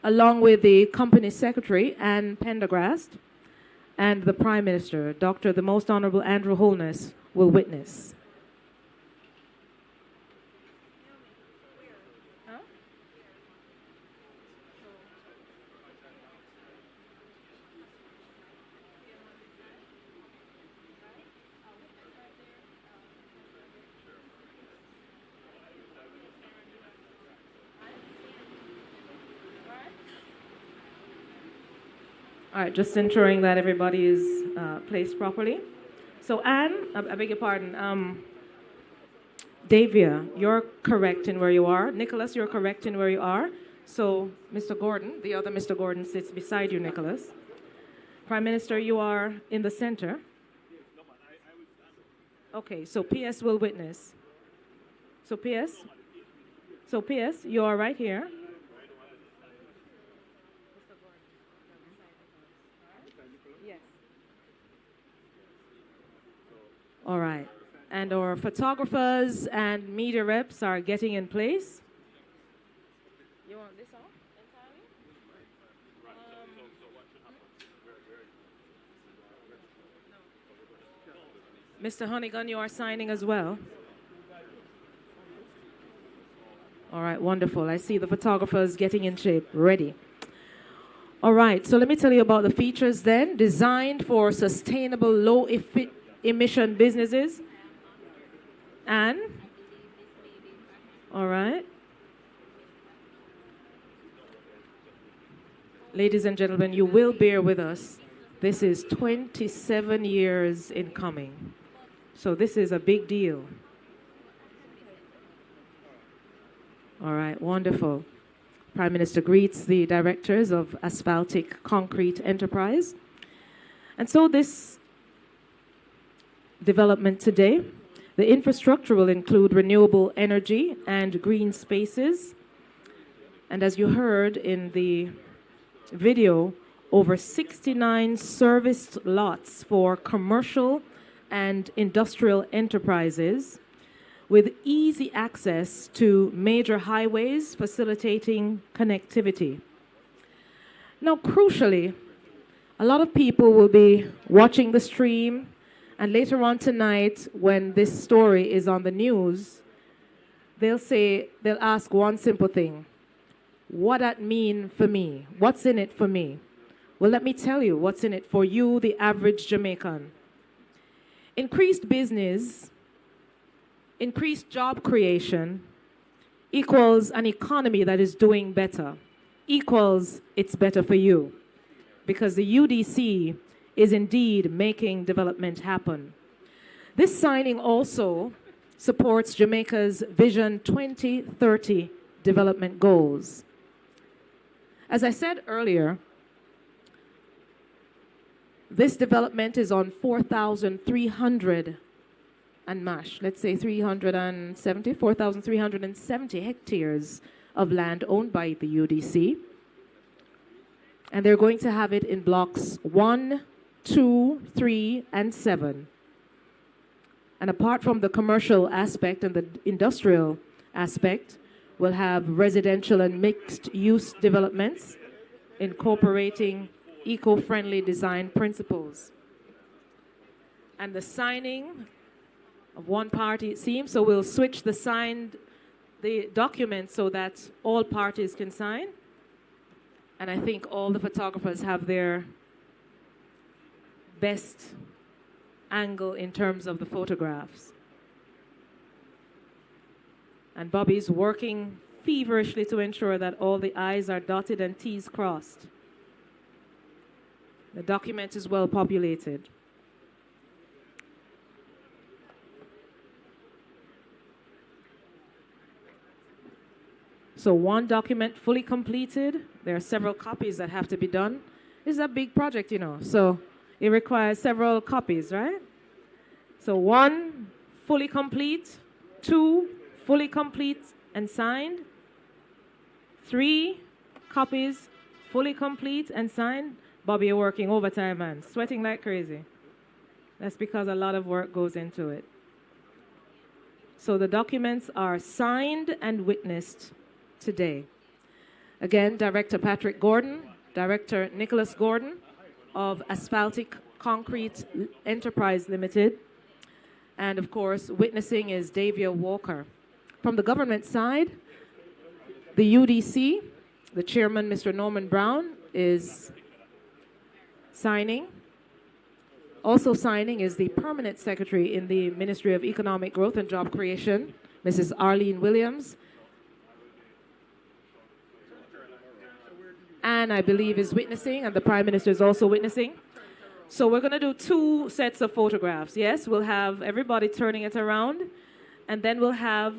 along with the company secretary, Ann Pendergrast, and the Prime Minister, Dr. the Most Honorable Andrew Holness, will witness. All right, just ensuring that everybody is placed properly. So Anne, I beg your pardon, Davia, you're correct in where you are. Nicholas, you're correct in where you are. So Mr. Gordon, the other Mr. Gordon sits beside you, Nicholas. Prime Minister, you are in the center. Okay, so PS will witness. So PS, you are right here. All right. And our photographers and media reps are getting in place. You want this off entirely? Mr. Honeygun, you are signing as well. All right, wonderful. I see the photographers getting in shape, ready. All right, so let me tell you about the features then. Designed for sustainable low-emission businesses. And, all right. Ladies and gentlemen, you will bear with us. This is 27 years in coming. So this is a big deal. All right, wonderful. Prime Minister greets the directors of Asphaltic Concrete Enterprise. And so this development today, the infrastructure will include renewable energy and green spaces. And as you heard in the video, over 69 serviced lots for commercial and industrial enterprises with easy access to major highways facilitating connectivity. Now, crucially, a lot of people will be watching the stream, and later on tonight, when this story is on the news, they'll ask one simple thing: what that mean for me? What's in it for me? Well, let me tell you what's in it for you, the average Jamaican. Increased business, increased job creation equals an economy that is doing better, equals it's better for you, because the UDC is indeed making development happen. This signing also supports Jamaica's Vision 2030 development goals. As I said earlier, this development is on 4,300 and mash, let's say 4,370 hectares of land owned by the UDC. And they're going to have it in blocks 1, 2, 3, and 7. And apart from the commercial aspect and the industrial aspect, we'll have residential and mixed-use developments incorporating eco-friendly design principles. And the signing of one party, it seems, so we'll switch the document so that all parties can sign. And I think all the photographers have their best angle in terms of the photographs. And Bobby's working feverishly to ensure that all the I's are dotted and T's crossed. The document is well populated. So one document fully completed. There are several copies that have to be done. This is a big project, you know, so it requires several copies, right? So 1, fully complete. 2, fully complete and signed. 3 copies, fully complete and signed. Bobby, you're working overtime, man. Sweating like crazy. That's because a lot of work goes into it. So the documents are signed and witnessed today. Again, Director Patrick Gordon, Director Nicholas Gordon of Asphaltic Concrete Enterprise Limited, and of course, witnessing is Davia Walker. From the government side, the UDC, the chairman, Mr. Norman Brown, is signing. Also signing is the permanent secretary in the Ministry of Economic Growth and Job Creation, Mrs. Arlene Williams. And I believe is witnessing, and the Prime Minister is also witnessing. So we're going to do 2 sets of photographs. Yes, we'll have everybody turning it around, and then we'll have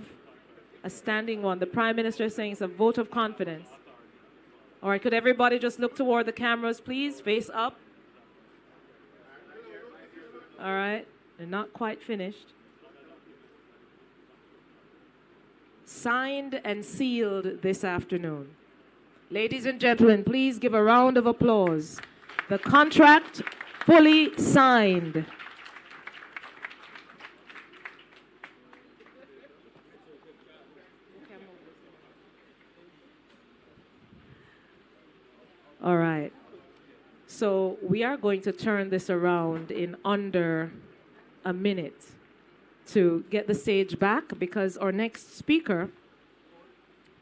a standing one. The Prime Minister is saying it's a vote of confidence. All right, could everybody just look toward the cameras, please? Face up. All right, they're not quite finished. Signed and sealed this afternoon. Ladies and gentlemen, please give a round of applause. The contract fully signed. All right. So we are going to turn this around in under a minute to get the stage back, because our next speaker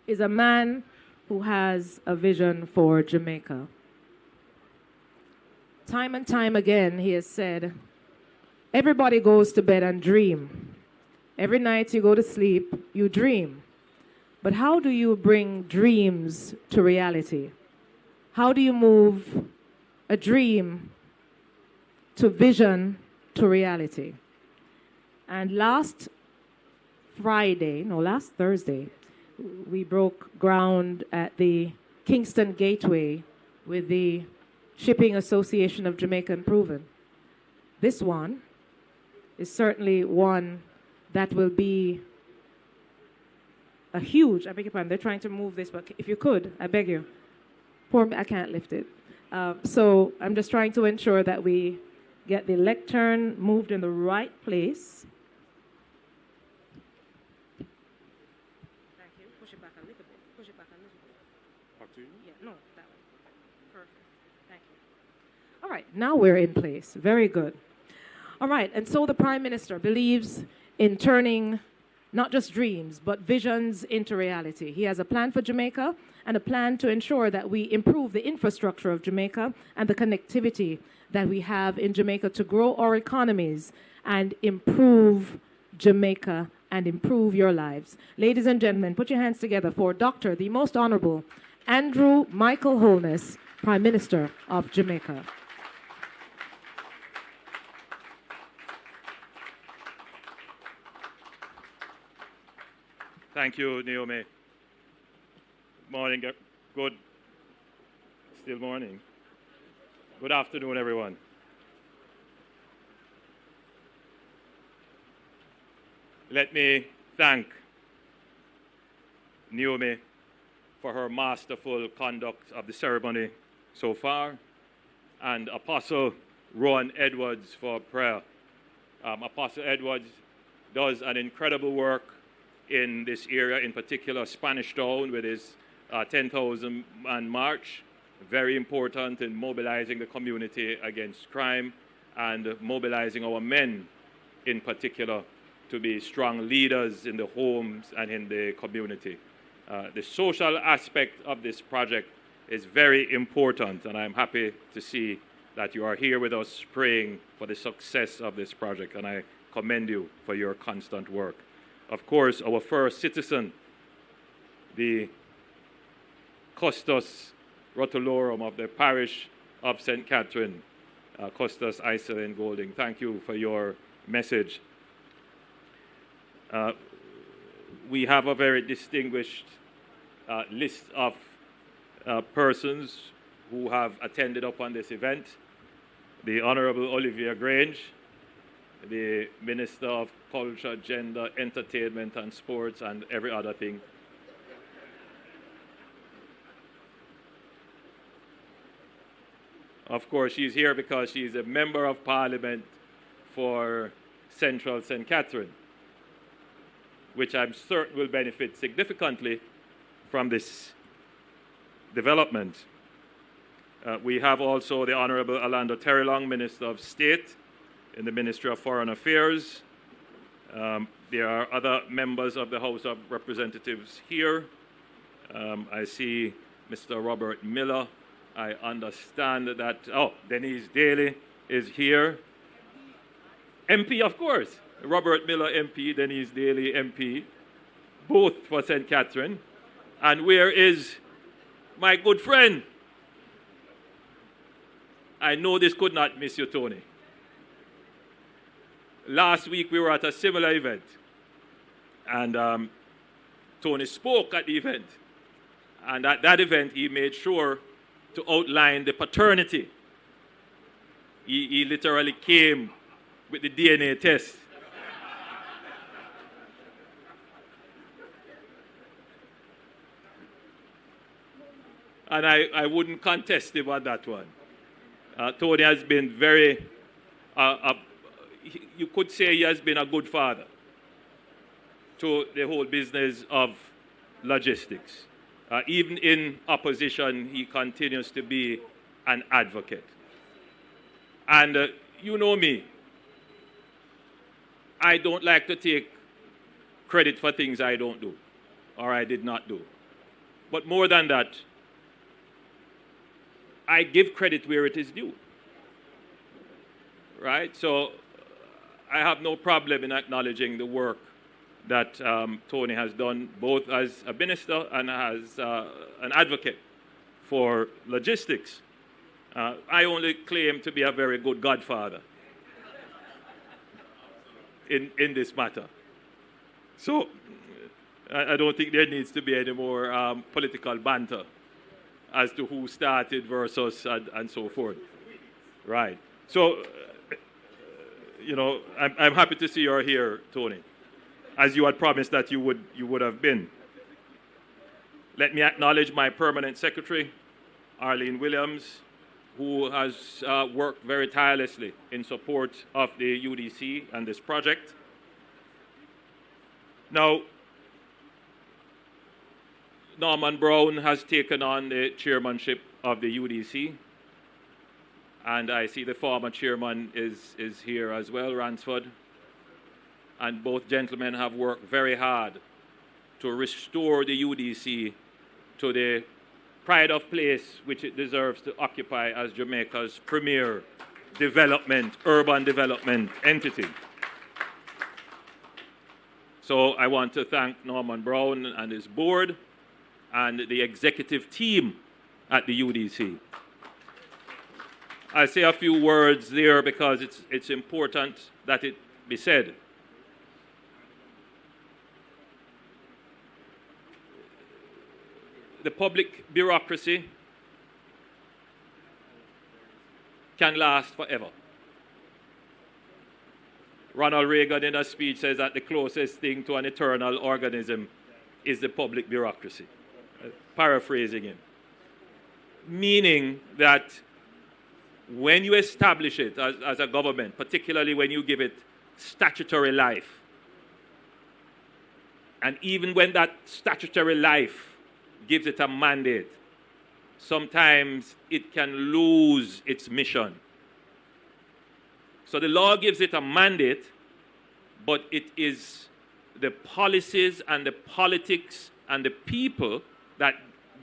is a man who has a vision for Jamaica. Time and time again, he has said, everybody goes to bed and dream. Every night you go to sleep, you dream. But how do you bring dreams to reality? How do you move a dream to vision to reality? And last Thursday, we broke ground at the Kingston Gateway with the Shipping Association of Jamaica and Proven. This one is certainly one that will be a huge, I beg your pardon, they're trying to move this, but if you could, I beg you. Poor me, I can't lift it. So I'm just trying to ensure that we get the lectern moved in the right place. Thank you. Push it back a little bit. Push it back a little bit. Back to you? Yeah, no, that way. Perfect. Thank you. All right, now we're in place. Very good. All right, and so the Prime Minister believes in turning not just dreams, but visions into reality. He has a plan for Jamaica and a plan to ensure that we improve the infrastructure of Jamaica and the connectivity that we have in Jamaica to grow our economies and improve Jamaica and improve your lives. Ladies and gentlemen, put your hands together for Dr. the Most Honorable Andrew Michael Holness, Prime Minister of Jamaica. Thank you, Naomi. Morning, good, still morning. Good afternoon, everyone. Let me thank Naomi for her masterful conduct of the ceremony so far, and Apostle Rowan Edwards for prayer. Apostle Edwards does an incredible work in this area, in particular Spanish Town with his 10,000 man march. Very important in mobilizing the community against crime and mobilizing our men in particular to be strong leaders in the homes and in the community. The social aspect of this project is very important, and I'm happy to see that you are here with us praying for the success of this project, and I commend you for your constant work. Of course, our first citizen, the Custos Rotulorum of the parish of St. Catherine, Custos Iselin Golding. Thank you for your message. We have a very distinguished list of persons who have attended upon this event. The Honorable Olivia Grange, the Minister of Culture, Gender, Entertainment and Sports and every other thing. Of course, she's here because she's a member of Parliament for Central St. Catherine, which I'm certain will benefit significantly from this development. We have also the Honorable Orlando Terrelong, Minister of State in the Ministry of Foreign Affairs. There are other members of the House of Representatives here. I see Mr. Robert Miller. I understand that, Denise Daly is here. MP, of course. Robert Miller, MP, Denise Daly, MP, both for St. Catherine. And where is my good friend? I know this could not miss you, Tony. Last week we were at a similar event, and Tony spoke at the event. And at that event, he made sure to outline the paternity. He literally came with the DNA test. And I wouldn't contest him on that one. Tony has been very, you could say he has been a good father to the whole business of logistics. Even in opposition, he continues to be an advocate. And you know me, I don't like to take credit for things I don't do or I did not do. But more than that, I give credit where it is due. Right? So I have no problem in acknowledging the work that Tony has done, both as a minister and as an advocate for logistics. I only claim to be a very good godfather in this matter. So I don't think there needs to be any more political banter as to who started versus and so forth. Right. So, you know, I'm happy to see you're here, Tony, as you had promised that you would have been. Let me acknowledge my permanent secretary, Arlene Williams, who has worked very tirelessly in support of the UDC and this project. Now, Norman Brown has taken on the chairmanship of the UDC, and I see the former chairman is here as well, Ransford. And both gentlemen have worked very hard to restore the UDC to the pride of place which it deserves to occupy as Jamaica's premier urban development entity. So I want to thank Norman Brown and his board and the executive team at the UDC. I'll say a few words there because it's important that it be said. The public bureaucracy can last forever. Ronald Reagan in a speech says that the closest thing to an eternal organism is the public bureaucracy. Paraphrasing him. Meaning that when you establish it as a government, particularly when you give it statutory life, and even when that statutory life gives it a mandate, sometimes it can lose its mission. So the law gives it a mandate, but it is the policies and the politics and the people that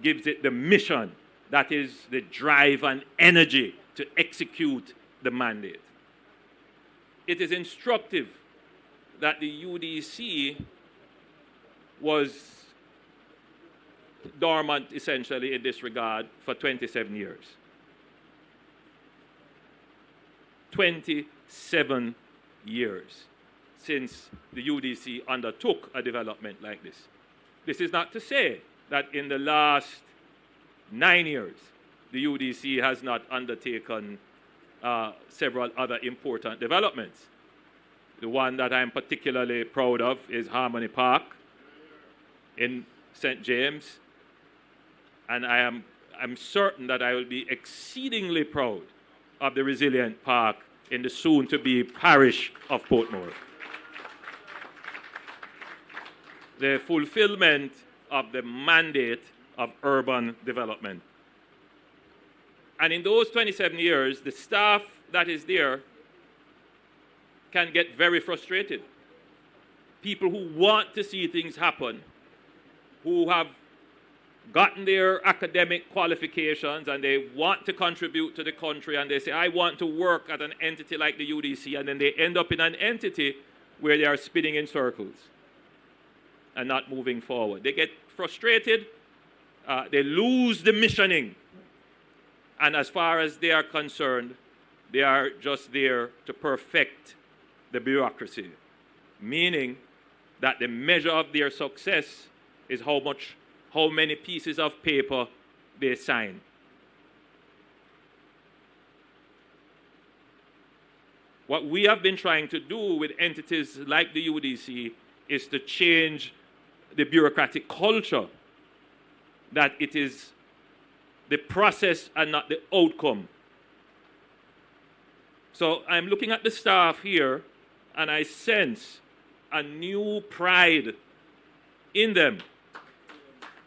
gives it the mission, that is the drive and energy to execute the mandate. It is instructive that the UDC was dormant, essentially, in this regard for 27 years. 27 years since the UDC undertook a development like this. This is not to say that in the last 9 years, the UDC has not undertaken several other important developments. The one that I'm particularly proud of is Harmony Park in St. James. And I'm certain that I will be exceedingly proud of the Resilient Park in the soon-to-be parish of Portmore. The fulfillment of the mandate of urban development. And in those 27 years, the staff that is there can get very frustrated. People who want to see things happen, who have gotten their academic qualifications and they want to contribute to the country, and they say, I want to work at an entity like the UDC, and then they end up in an entity where they are spinning in circles and not moving forward. They get frustrated, they lose the missioning, and as far as they are concerned, they are just there to perfect the bureaucracy, meaning that the measure of their success is how many pieces of paper they sign. What we have been trying to do with entities like the UDC is to change the bureaucratic culture, that it is the process and not the outcome. So I'm looking at the staff here, and I sense a new pride in them,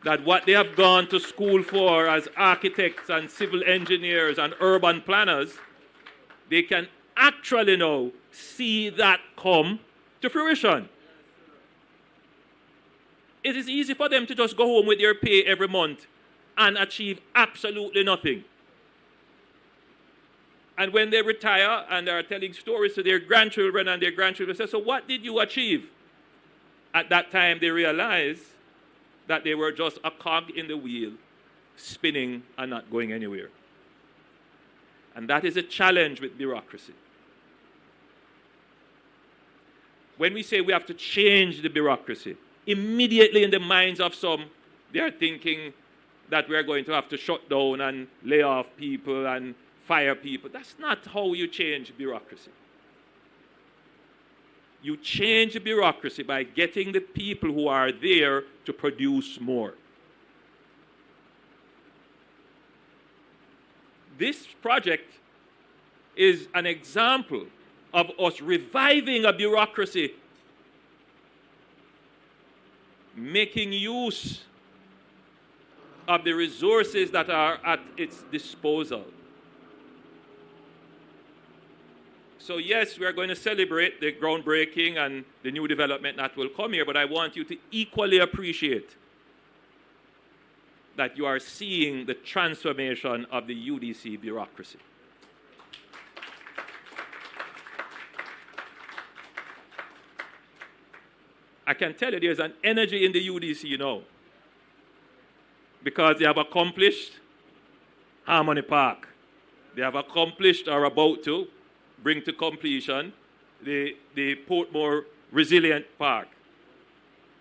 that what they have gone to school for as architects and civil engineers and urban planners, they can actually now see that come to fruition. It is easy for them to just go home with their pay every month and achieve absolutely nothing. And when they retire and they are telling stories to their grandchildren, and their grandchildren say, so what did you achieve? At that time, they realize that they were just a cog in the wheel, spinning and not going anywhere. And that is a challenge with bureaucracy. When we say we have to change the bureaucracy, immediately in the minds of some, they are thinking that we are going to have to shut down and lay off people and fire people. That's not how you change bureaucracy. You change the bureaucracy by getting the people who are there to produce more. This project is an example of us reviving a bureaucracy, making use of the resources that are at its disposal. So yes, we are going to celebrate the groundbreaking and the new development that will come here, but I want you to equally appreciate that you are seeing the transformation of the UDC bureaucracy. I can tell you there's an energy in the UDC now, because they have accomplished Harmony Park. They have accomplished or about to bring to completion the Portmore Resilient Park.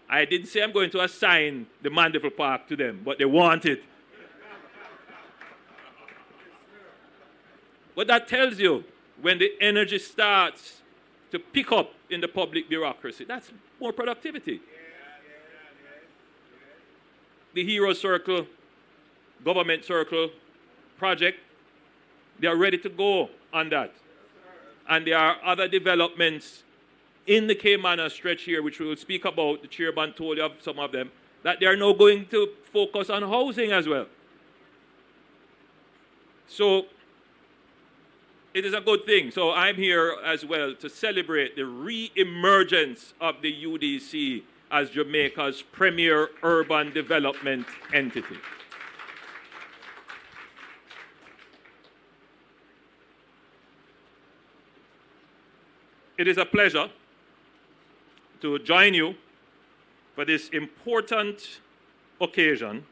I didn't say I'm going to assign the Mandeville Park to them, but they want it. What that tells you, when the energy starts to pick up in the public bureaucracy, that's more productivity. The Hero Circle, Government Circle project, they are ready to go on that. And there are other developments in the Cayman stretch here, which we will speak about. The chairman told you of some of them, that they are now going to focus on housing as well. So it is a good thing. So I'm here as well to celebrate the re-emergence of the UDC as Jamaica's premier urban development entity. It is a pleasure to join you for this important occasion,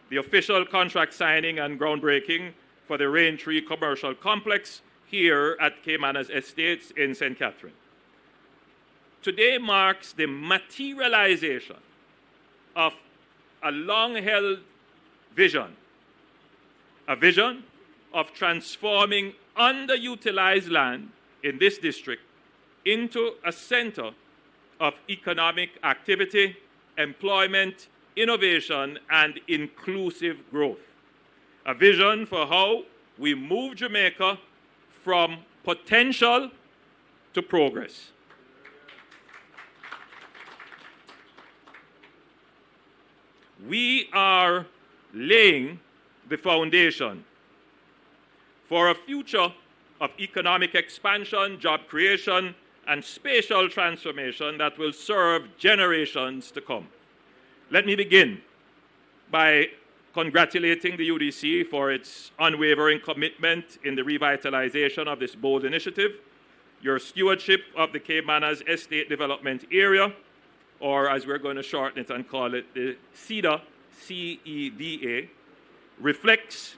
the official contract signing and groundbreaking for the Raintree Commercial Complex here at Caymanas Estates in St. Catherine. Today marks the materialization of a long-held vision, a vision of transforming underutilized land in this district into a center of economic activity, employment, innovation, and inclusive growth. A vision for how we move Jamaica from potential to progress. We are laying the foundation for a future of economic expansion, job creation, and spatial transformation that will serve generations to come. Let me begin by congratulating the UDC for its unwavering commitment in the revitalization of this bold initiative. Your stewardship of the Cape Manners Estate Development Area, or as we're going to shorten it and call it the CEDA, C-E-D-A, reflects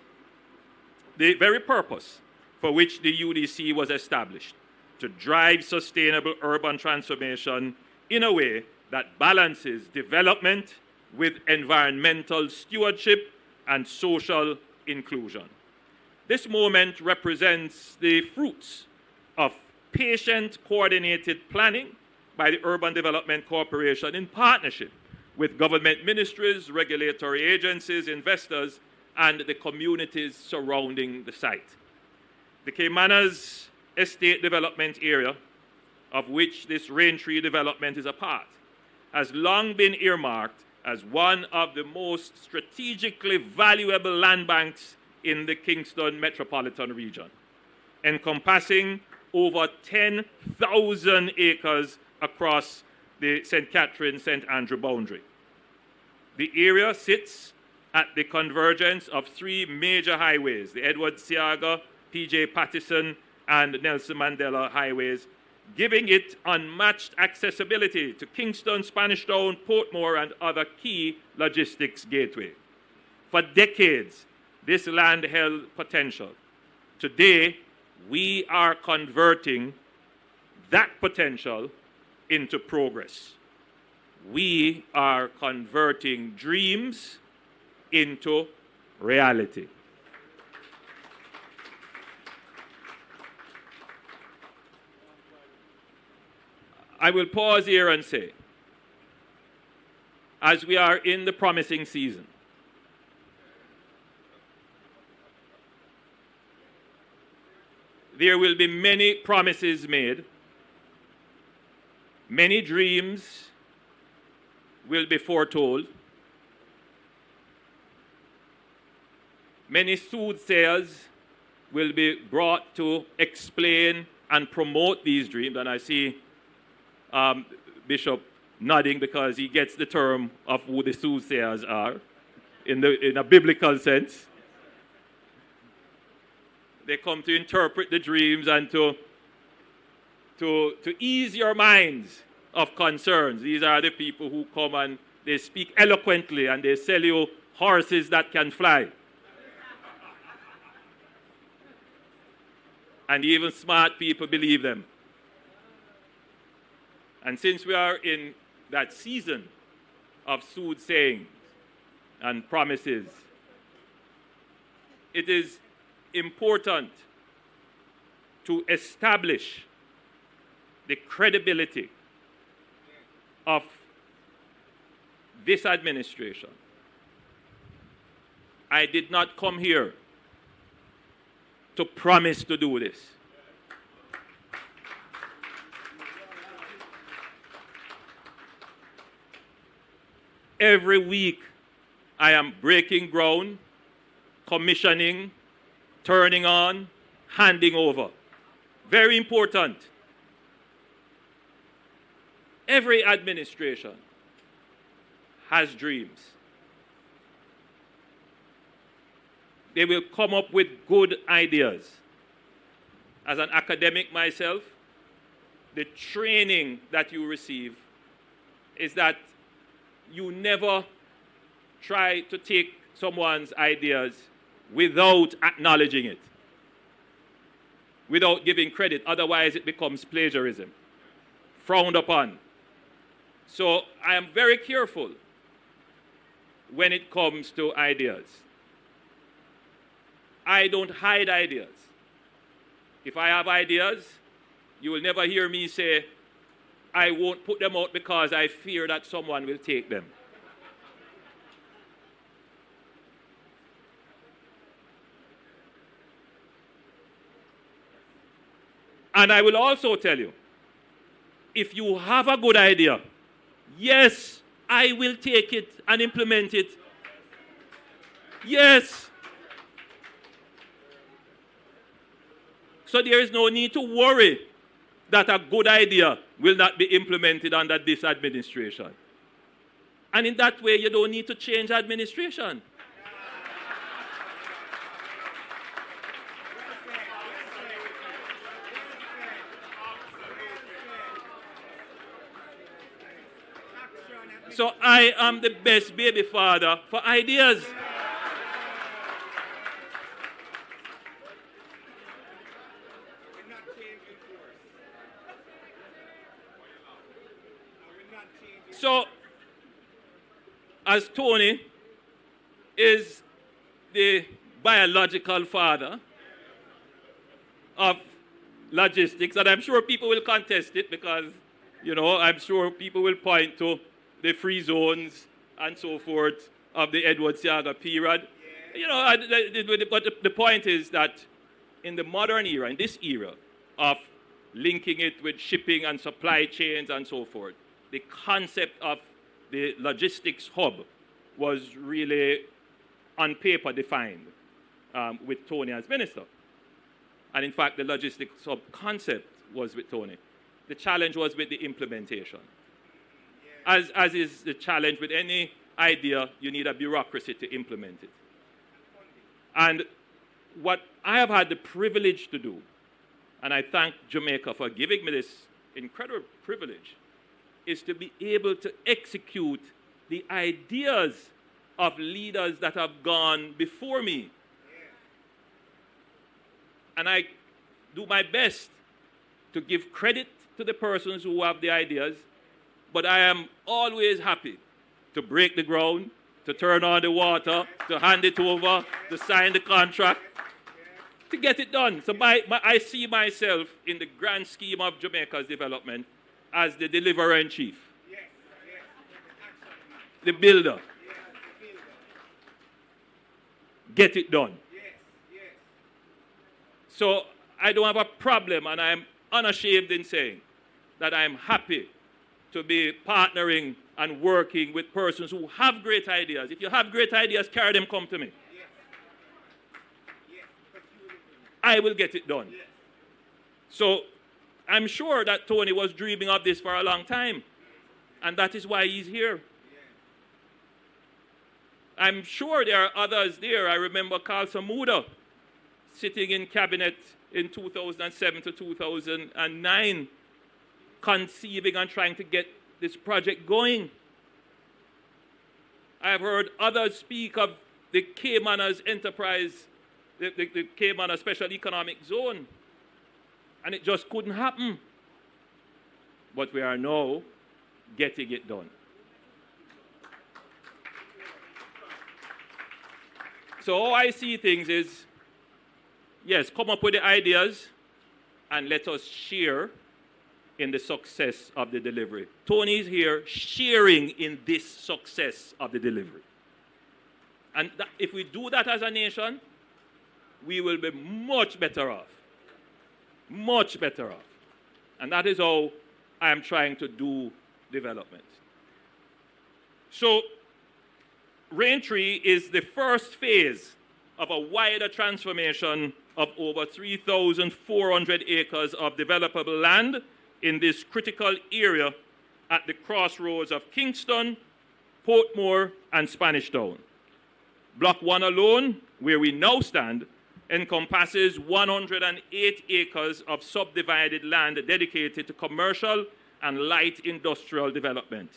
the very purpose for which the UDC was established, to drive sustainable urban transformation in a way that balances development with environmental stewardship and social inclusion. This moment represents the fruits of patient, coordinated planning by the Urban Development Corporation in partnership with government ministries, regulatory agencies, investors, and the communities surrounding the site. The Cape Manners Estate Development Area, of which this Raintree development is a part, has long been earmarked as one of the most strategically valuable land banks in the Kingston metropolitan region, encompassing over 10,000 acres across the St. Catherine-St. Andrew boundary. The area sits at the convergence of three major highways, the Edward Seaga, P.J. Pattison, and Nelson Mandela highways, giving it unmatched accessibility to Kingston, Spanish Town, Portmore, and other key logistics gateway. For decades, this land held potential. Today, we are converting that potential into progress. We are converting dreams into reality. I will pause here and say, as we are in the promising season, there will be many promises made, many dreams will be foretold, many soothsayers will be brought to explain and promote these dreams, and I see Bishop nodding because he gets the term of who the soothsayers are in a biblical sense. They come to interpret the dreams and to ease your minds of concerns. These are the people who come and they speak eloquently and they sell you horses that can fly. And even smart people believe them. And since we are in that season of soothsaying and promises, it is important to establish the credibility of this administration. I did not come here to promise to do this. Every week, I am breaking ground, commissioning, turning on, handing over. Very important. Every administration has dreams. They will come up with good ideas. As an academic myself, the training that you receive is that you never try to take someone's ideas without acknowledging it, without giving credit. Otherwise, it becomes plagiarism, frowned upon. So I am very careful when it comes to ideas. I don't hide ideas. If I have ideas, you will never hear me say, I won't put them out because I fear that someone will take them. And I will also tell you, if you have a good idea, yes, I will take it and implement it. Yes. So there is no need to worry that a good idea will not be implemented under this administration. And in that way, you don't need to change administration. So I am the best baby father for ideas. So, as Tony is the biological father of logistics, and I'm sure people will contest it because, you know, I'm sure people will point to the free zones and so forth of the Edward Seaga period. You know, but the point is that in the modern era, in this era of linking it with shipping and supply chains and so forth, the concept of the logistics hub was really on paper defined with Tony as minister. And in fact, the logistics hub concept was with Tony. The challenge was with the implementation. As is the challenge with any idea, you need a bureaucracy to implement it. And what I have had the privilege to do, and I thank Jamaica for giving me this incredible privilege, is to be able to execute the ideas of leaders that have gone before me. And I do my best to give credit to the persons who have the ideas, but I am always happy to break the ground, to turn on the water, to hand it over, to sign the contract, to get it done. So I see myself in the grand scheme of Jamaica's development as the deliverer-in-chief, the builder. Get it done. So I don't have a problem, and I'm unashamed in saying that I'm happy to be partnering and working with persons who have great ideas. If you have great ideas, carry them, come to me. I will get it done. So I'm sure that Tony was dreaming of this for a long time, and that is why he's here. I'm sure there are others there. I remember Carl Samuda sitting in cabinet in 2007 to 2009, conceiving and trying to get this project going. I've heard others speak of the Caymanas enterprise, the Caymana Special Economic Zone, and it just couldn't happen. But we are now getting it done. So how I see things is, yes, come up with the ideas and let us share in the success of the delivery. Tony's here sharing in this success of the delivery. And if we do that as a nation, we will be much better off. Much better off. And that is how I am trying to do development. So, Raintree is the first phase of a wider transformation of over 3,400 acres of developable land in this critical area at the crossroads of Kingston, Portmore, and Spanish Town. Block 1 alone, where we now stand, encompasses 108 acres of subdivided land dedicated to commercial and light industrial development.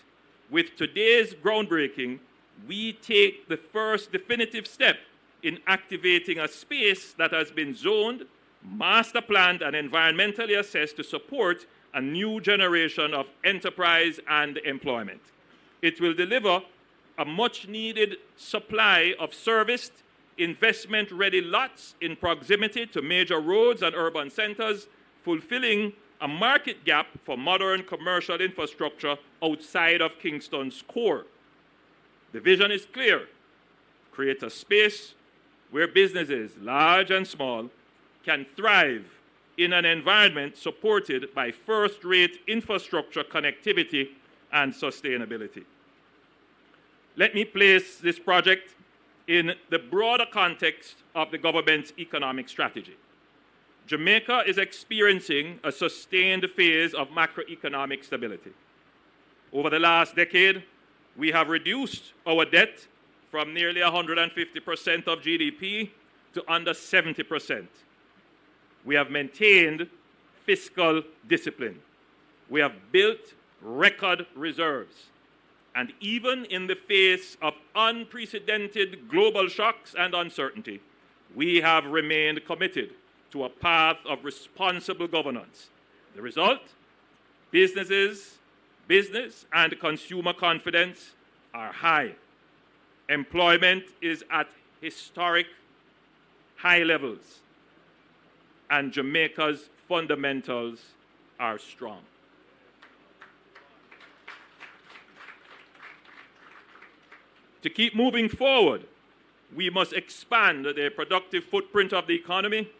With today's groundbreaking, we take the first definitive step in activating a space that has been zoned, master planned, and environmentally assessed to support a new generation of enterprise and employment. It will deliver a much-needed supply of serviced, investment-ready lots in proximity to major roads and urban centers, fulfilling a market gap for modern commercial infrastructure outside of Kingston's core. The vision is clear: create a space where businesses, large and small, can thrive in an environment supported by first-rate infrastructure connectivity and sustainability. Let me place this project in the broader context of the government's economic strategy. Jamaica is experiencing a sustained phase of macroeconomic stability. Over the last decade, we have reduced our debt from nearly 150% of GDP to under 70%. We have maintained fiscal discipline. We have built record reserves. And even in the face of unprecedented global shocks and uncertainty, we have remained committed to a path of responsible governance. The result? Business and consumer confidence are high. Employment is at historic high levels. And Jamaica's fundamentals are strong. To keep moving forward, we must expand the productive footprint of the economy.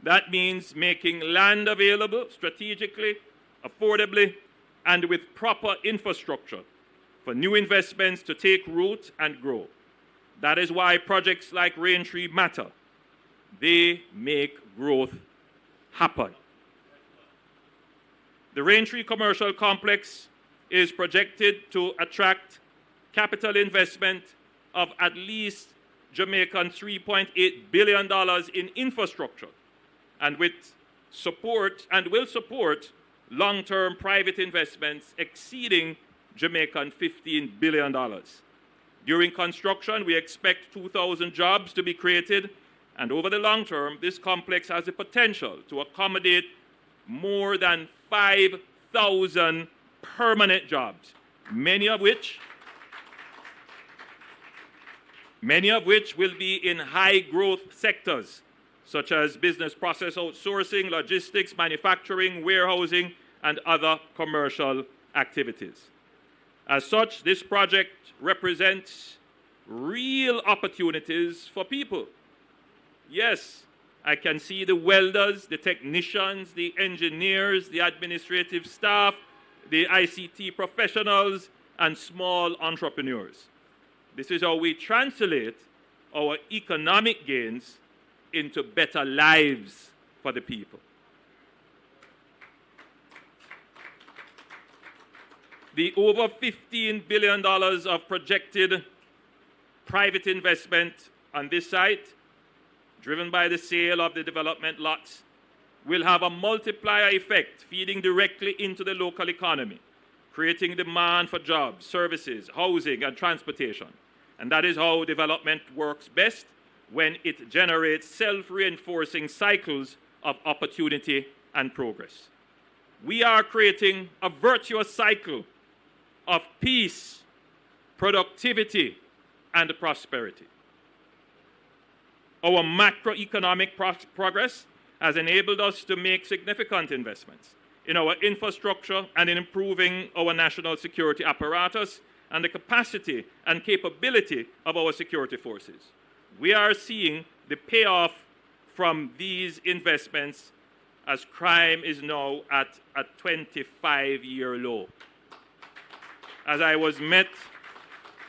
That means making land available strategically, affordably, and with proper infrastructure for new investments to take root and grow. That is why projects like Raintree matter. They make growth happen. The Raintree commercial complex is projected to attract capital investment of at least Jamaican $3.8 billion in infrastructure, and will support long-term private investments exceeding Jamaican $15 billion. During construction, we expect 2,000 jobs to be created, and over the long term, this complex has the potential to accommodate more than 5,000 permanent jobs, many of which will be in high-growth sectors, such as business process outsourcing, logistics, manufacturing, warehousing, and other commercial activities. As such, this project represents real opportunities for people. Yes, I can see the welders, the technicians, the engineers, the administrative staff, the ICT professionals, and small entrepreneurs. This is how we translate our economic gains into better lives for the people. The over $15 billion of projected private investment on this site, driven by the sale of the development lots, will have a multiplier effect, feeding directly into the local economy, creating demand for jobs, services, housing, and transportation. And that is how development works best, when it generates self-reinforcing cycles of opportunity and progress. We are creating a virtuous cycle of peace, productivity, and prosperity. Our macroeconomic progress has enabled us to make significant investments in our infrastructure and in improving our national security apparatus and the capacity and capability of our security forces. We are seeing the payoff from these investments, as crime is now at a 25-year low. As I was met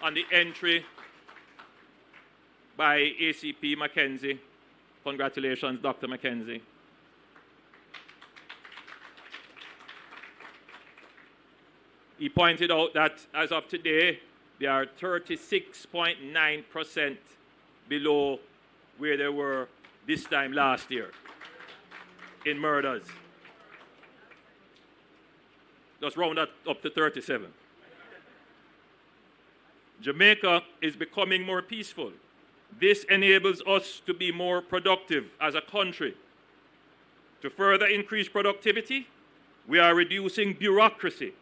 on the entry by ACP Mackenzie, congratulations, Dr. Mackenzie. He pointed out that as of today, they are 36.9% below where they were this time last year in murders. Just round that up to 37. Jamaica is becoming more peaceful. This enables us to be more productive as a country. To further increase productivity, we are reducing bureaucracy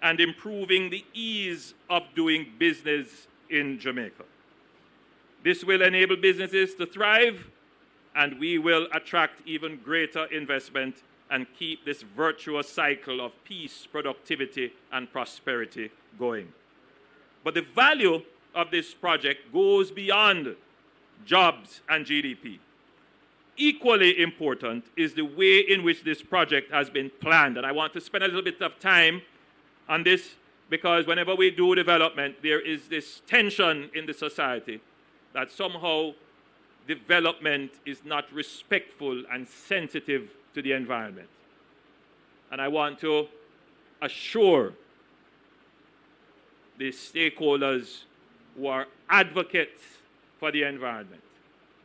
and improving the ease of doing business in Jamaica. This will enable businesses to thrive, and we will attract even greater investment and keep this virtuous cycle of peace, productivity, and prosperity going. But the value of this project goes beyond jobs and GDP. equally important is the way in which this project has been planned. And I want to spend a little bit of time on this because whenever we do development, there is this tension in the society that somehow development is not respectful and sensitive to the environment. And I want to assure the stakeholders who are advocates for the environment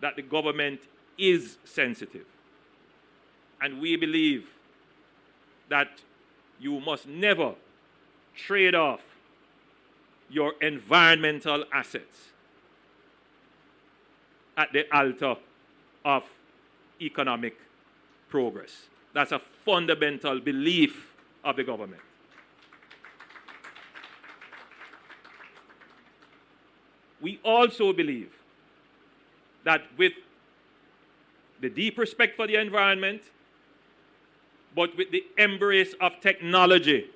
that the government is sensitive. And we believe that you must never trade off your environmental assets at the altar of economic progress. That's a fundamental belief of the government. We also believe that with the deep respect for the environment, but with the embrace of technology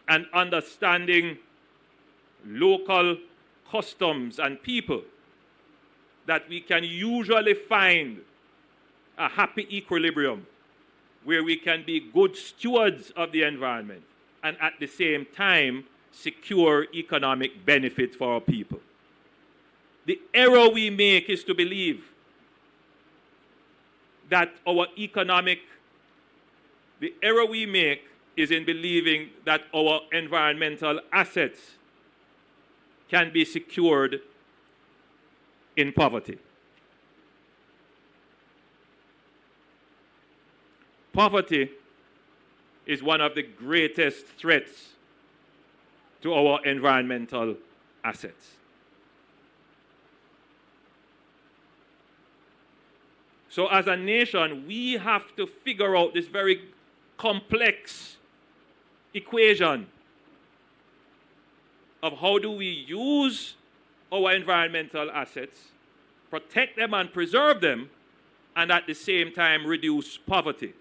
and understanding local customs and people, that we can usually find a happy equilibrium where we can be good stewards of the environment and at the same time secure economic benefit for our people. The error we make is to believe that the error we make is in believing that our environmental assets can be secured in poverty. Poverty is one of the greatest threats to our environmental assets. So as a nation, we have to figure out this very complex equation of how do we use our environmental assets, protect them and preserve them, and at the same time reduce poverty.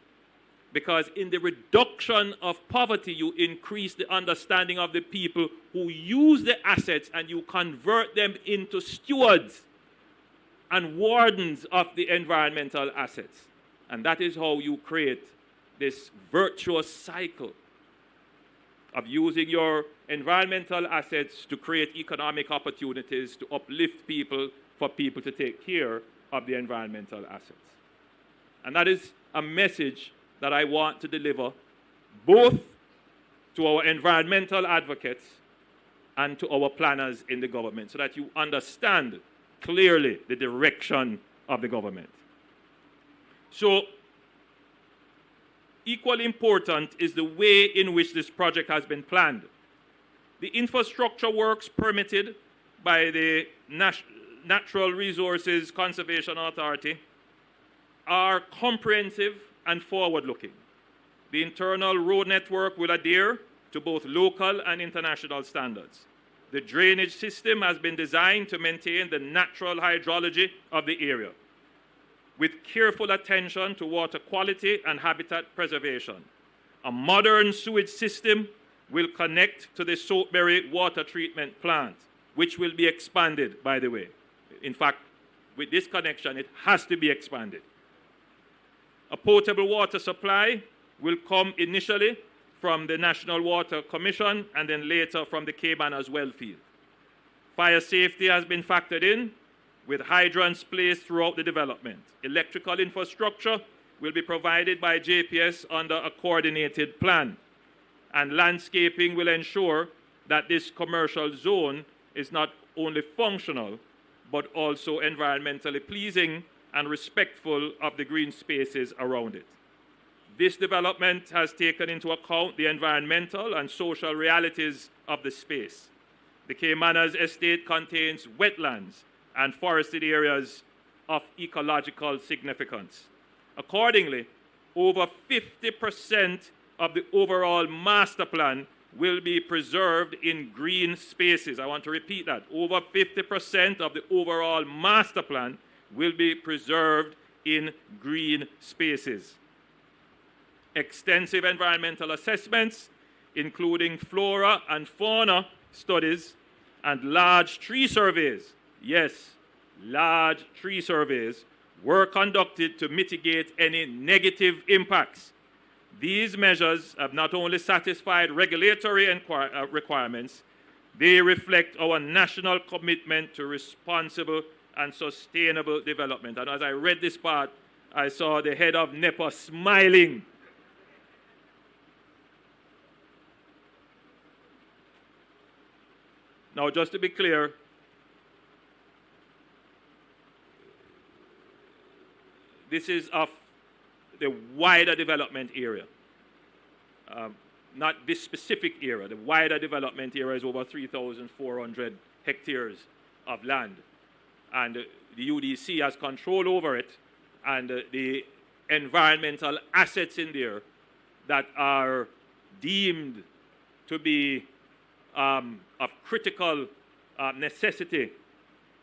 Because in the reduction of poverty, you increase the understanding of the people who use the assets and you convert them into stewards and wardens of the environmental assets. And that is how you create this virtuous cycle of using your environmental assets to create economic opportunities, to uplift people, for people to take care of the environmental assets. And that is a message that I want to deliver both to our environmental advocates and to our planners in the government so that you understand clearly the direction of the government. So, equally important is the way in which this project has been planned. The infrastructure works permitted by the Natural Resources Conservation Authority are comprehensive and forward-looking. The internal road network will adhere to both local and international standards. The drainage system has been designed to maintain the natural hydrology of the area, with careful attention to water quality and habitat preservation. A modern sewage system will connect to the Soapberry water treatment plant, which will be expanded, by the way. In fact, with this connection, it has to be expanded. A potable water supply will come initially from the National Water Commission and then later from the Caymanners well field. Fire safety has been factored in, with hydrants placed throughout the development. Electrical infrastructure will be provided by JPS under a coordinated plan. And landscaping will ensure that this commercial zone is not only functional, but also environmentally pleasing and respectful of the green spaces around it. This development has taken into account the environmental and social realities of the space. The Caymanners estate contains wetlands and forested areas of ecological significance. Accordingly, over 50% of the overall master plan will be preserved in green spaces. I want to repeat that. Over 50% of the overall master plan will be preserved in green spaces. Extensive environmental assessments, including flora and fauna studies and large tree surveys, yes, large tree surveys, were conducted to mitigate any negative impacts. These measures have not only satisfied regulatory requirements, they reflect our national commitment to responsible and sustainable development. And as I read this part, I saw the head of NEPA smiling. Now, just to be clear, this is of the wider development area, not this specific area. The wider development area is over 3,400 hectares of land. And the UDC has control over it, and the environmental assets in there that are deemed to be of critical necessity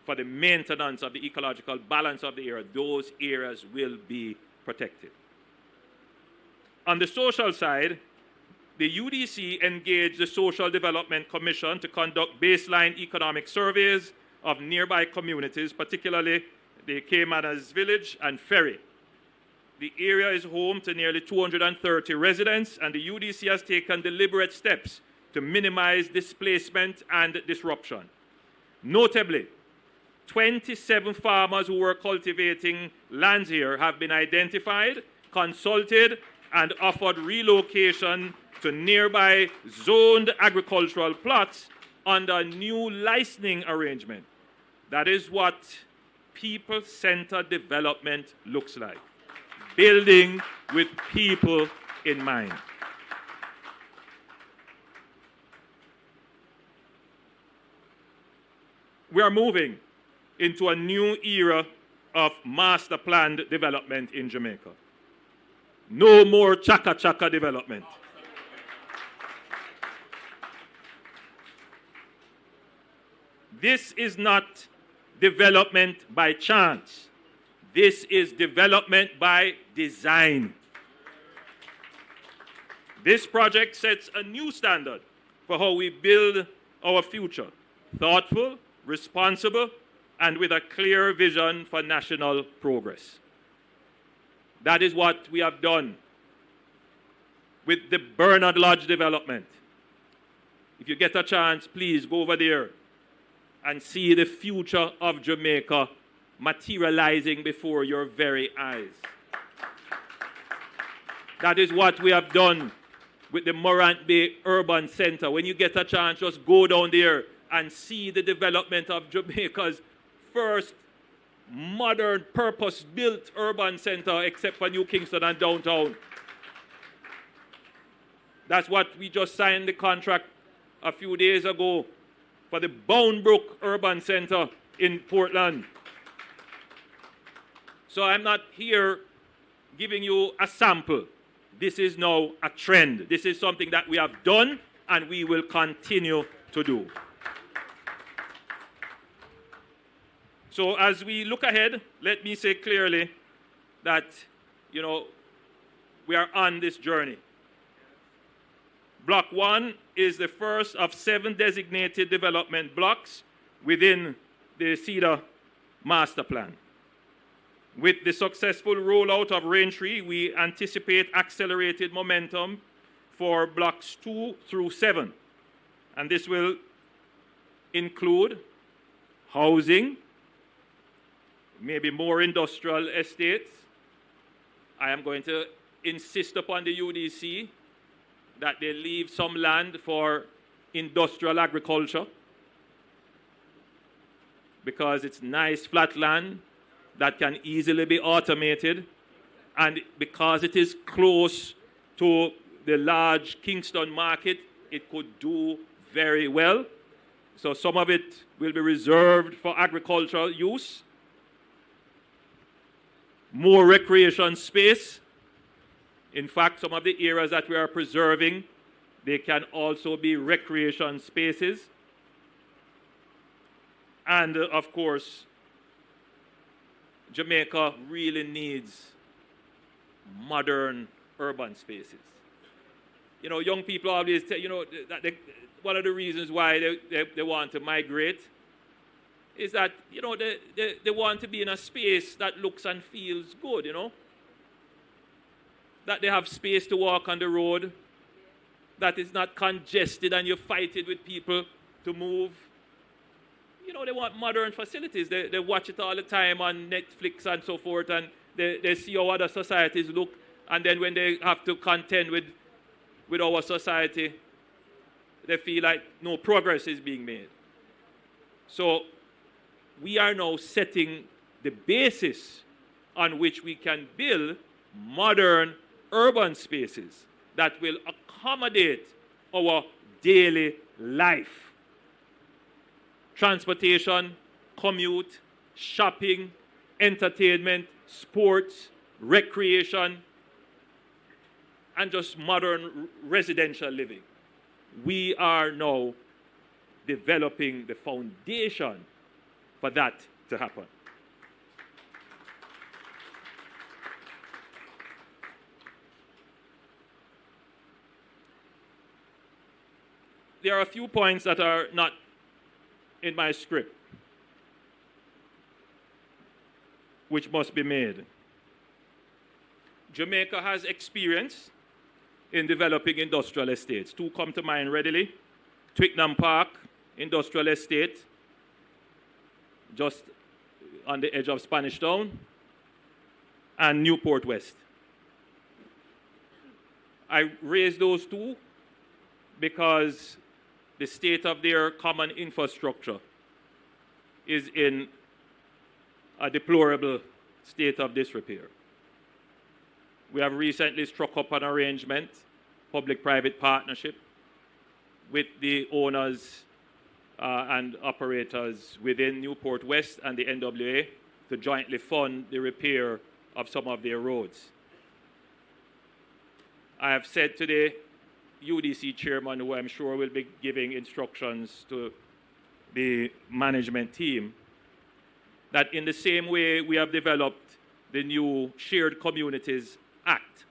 for the maintenance of the ecological balance of the area, those areas will be protected. On the social side, the UDC engaged the Social Development Commission to conduct baseline economic surveys of nearby communities, particularly the Caymanas Village and Ferry. The area is home to nearly 230 residents, and the UDC has taken deliberate steps to minimize displacement and disruption. Notably, 27 farmers who were cultivating lands here have been identified, consulted, and offered relocation to nearby zoned agricultural plots under a new licensing arrangement. That is what people-centered development looks like. Building with people in mind. We are moving into a new era of master planned development in Jamaica. No more chaka-chaka development. This is not development by chance. This is development by design. This project sets a new standard for how we build our future. Thoughtful, responsible, and with a clear vision for national progress. That is what we have done with the Bernard Lodge development. If you get a chance, please go over there and see the future of Jamaica materializing before your very eyes. That is what we have done with the Morant Bay Urban Center. When you get a chance, just go down there and see the development of Jamaica's first modern, purpose-built urban center, except for New Kingston and downtown. That's what we just signed the contract a few days ago for the Boundbrook Urban Center in Portland. So I'm not here giving you a sample. This is now a trend. This is something that we have done and we will continue to do. So as we look ahead, let me say clearly that, we are on this journey. Block 1 is the first of 7 designated development blocks within the CEDA master plan. With the successful rollout of Raintree, we anticipate accelerated momentum for blocks 2 through 7. And this will include housing, maybe more industrial estates. I am going to insist upon the UDC that they leave some land for industrial agriculture because it's nice flat land that can easily be automated, and because it is close to the large Kingston market, it could do very well. So some of it will be reserved for agricultural use. More recreation space. In fact, some of the areas that we are preserving, they can also be recreation spaces. And of course, Jamaica really needs modern urban spaces. Young people always tell, that one of the reasons why they want to migrate is that, you know, they want to be in a space that looks and feels good, you know. That they have space to walk on the road, that it's not congested and you fight it with people to move. You know, they want modern facilities. They watch it all the time on Netflix and so forth, and they see how other societies look, and then when they have to contend with our society, they feel like no progress is being made. So we are now setting the basis on which we can build modern urban spaces that will accommodate our daily life. Transportation, commute, shopping, entertainment, sports, recreation, and just modern residential living. We are now developing the foundation for that to happen. There are a few points that are not in my script, which must be made. Jamaica has experience in developing industrial estates. Two come to mind readily. Twickenham Park Industrial Estate, just on the edge of Spanish Town, and Newport West. I raise those two because the state of their common infrastructure is in a deplorable state of disrepair. We have recently struck up an arrangement, public-private partnership, with the owners and operators within Newport West and the NWA to jointly fund the repair of some of their roads. I have said to the UDC Chairman, who I'm sure will be giving instructions to the management team, that in the same way we have developed the new Shared Communities Act,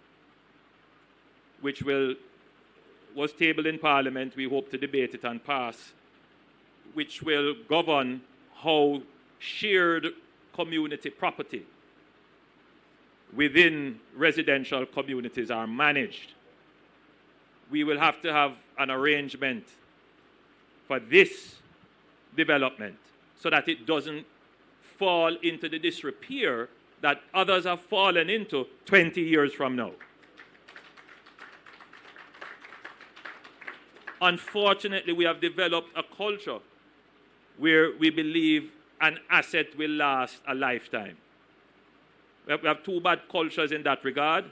which was tabled in Parliament. We hope to debate it and pass, which will govern how shared community property within residential communities are managed. We will have to have an arrangement for this development so that it doesn't fall into the disrepair that others have fallen into 20 years from now. Unfortunately, we have developed a culture where we believe an asset will last a lifetime. We have two bad cultures in that regard.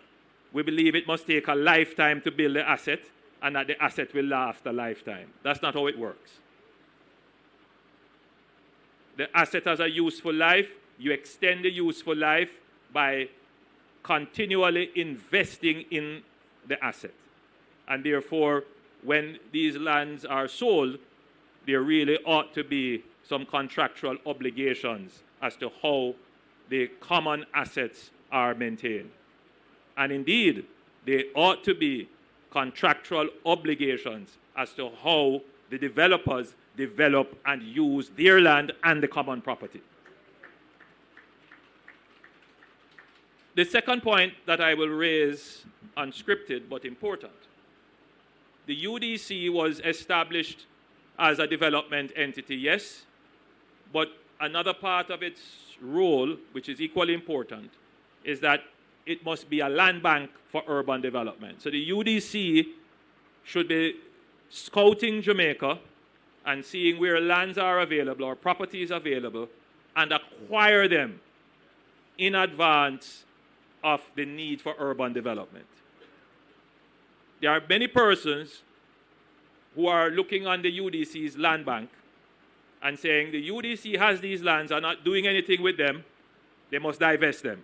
We believe it must take a lifetime to build the asset and that the asset will last a lifetime. That's not how it works. The asset has a useful life. You extend the useful life by continually investing in the asset. And therefore, when these lands are sold, there really ought to be some contractual obligations as to how the common assets are maintained. And indeed, there ought to be contractual obligations as to how the developers develop and use their land and the common property. The second point that I will raise, unscripted but important. The UDC was established as a development entity, yes, but another part of its role, which is equally important, is that it must be a land bank for urban development. So the UDC should be scouting Jamaica and seeing where lands are available or properties available and acquire them in advance of the need for urban development. There are many persons who are looking on the UDC's land bank and saying the UDC has these lands, are not doing anything with them, they must divest them.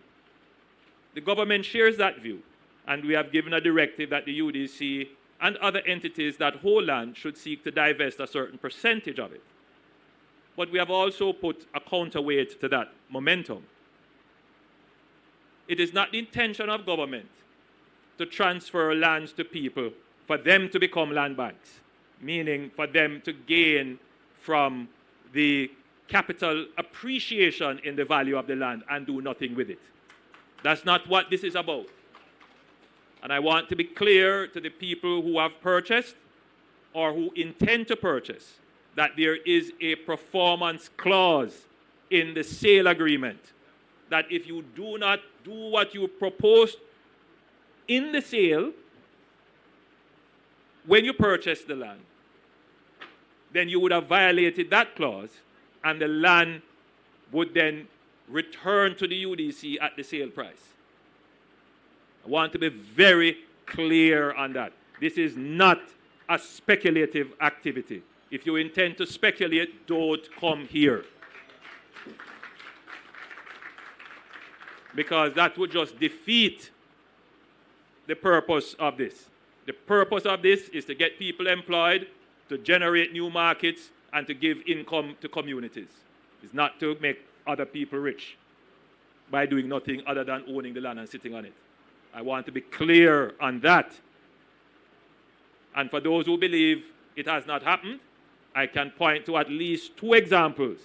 The government shares that view, and we have given a directive that the UDC and other entities that hold land should seek to divest a certain percentage of it. But we have also put a counterweight to that momentum. It is not the intention of government to transfer lands to people for them to become land banks, meaning for them to gain from the capital appreciation in the value of the land and do nothing with it. That's not what this is about. And I want to be clear to the people who have purchased or who intend to purchase that there is a performance clause in the sale agreement, that if you do not do what you proposed in the sale when you purchased the land, then you would have violated that clause, and the land would then return to the UDC at the sale price. I want to be very clear on that. This is not a speculative activity. If you intend to speculate, don't come here. Because that would just defeat the purpose of this. The purpose of this is to get people employed, to generate new markets, and to give income to communities. It's not to make other people rich by doing nothing other than owning the land and sitting on it. I want to be clear on that. And for those who believe it has not happened, I can point to at least 2 examples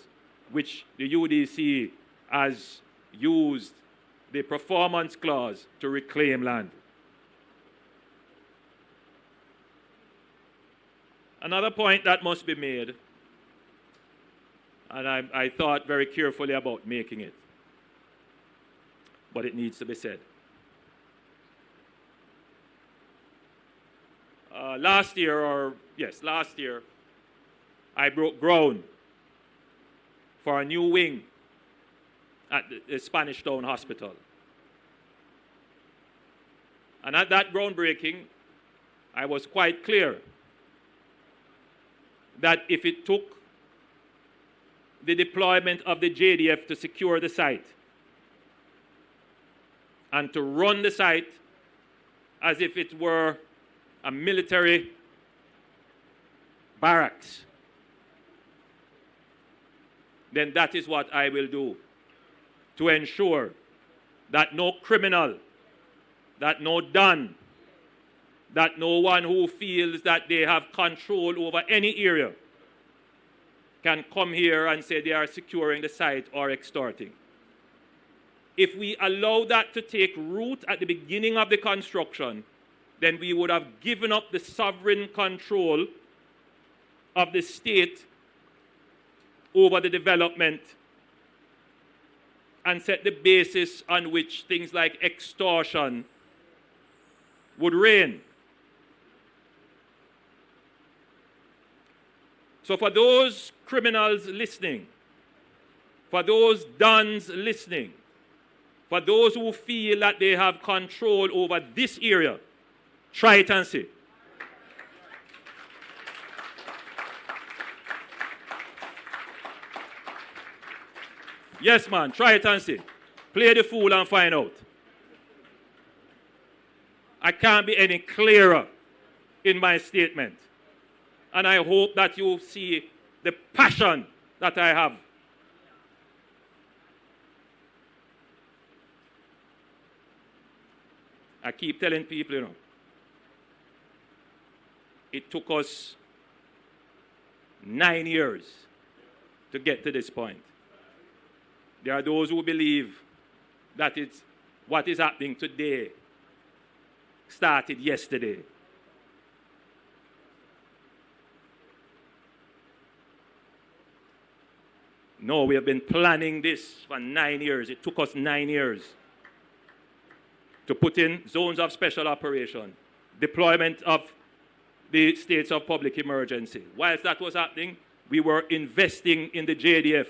which the UDC has used the performance clause to reclaim land. Another point that must be made, and I thought very carefully about making it, but it needs to be said. Last year, I broke ground for a new wing at the Spanish Town Hospital. And at that groundbreaking, I was quite clear that if it took the deployment of the JDF to secure the site and to run the site as if it were a military barracks, then that is what I will do to ensure that no criminal, that no Don, that no one who feels that they have control over any area can come here and say they are securing the site or extorting. If we allow that to take root at the beginning of the construction, then we would have given up the sovereign control of the state over the development and set the basis on which things like extortion would reign. So for those criminals listening, for those Dons listening, for those who feel that they have control over this area, try it and see. Yes, man, try it and see. Play the fool and find out. I can't be any clearer in my statement. And I hope that you see the passion that I have. I keep telling people, you know, it took us 9 years to get to this point. There are those who believe that it's what is happening today started yesterday. No, we have been planning this for 9 years. It took us 9 years to put in zones of special operation, deployment of the states of public emergency. Whilst that was happening, we were investing in the JDF,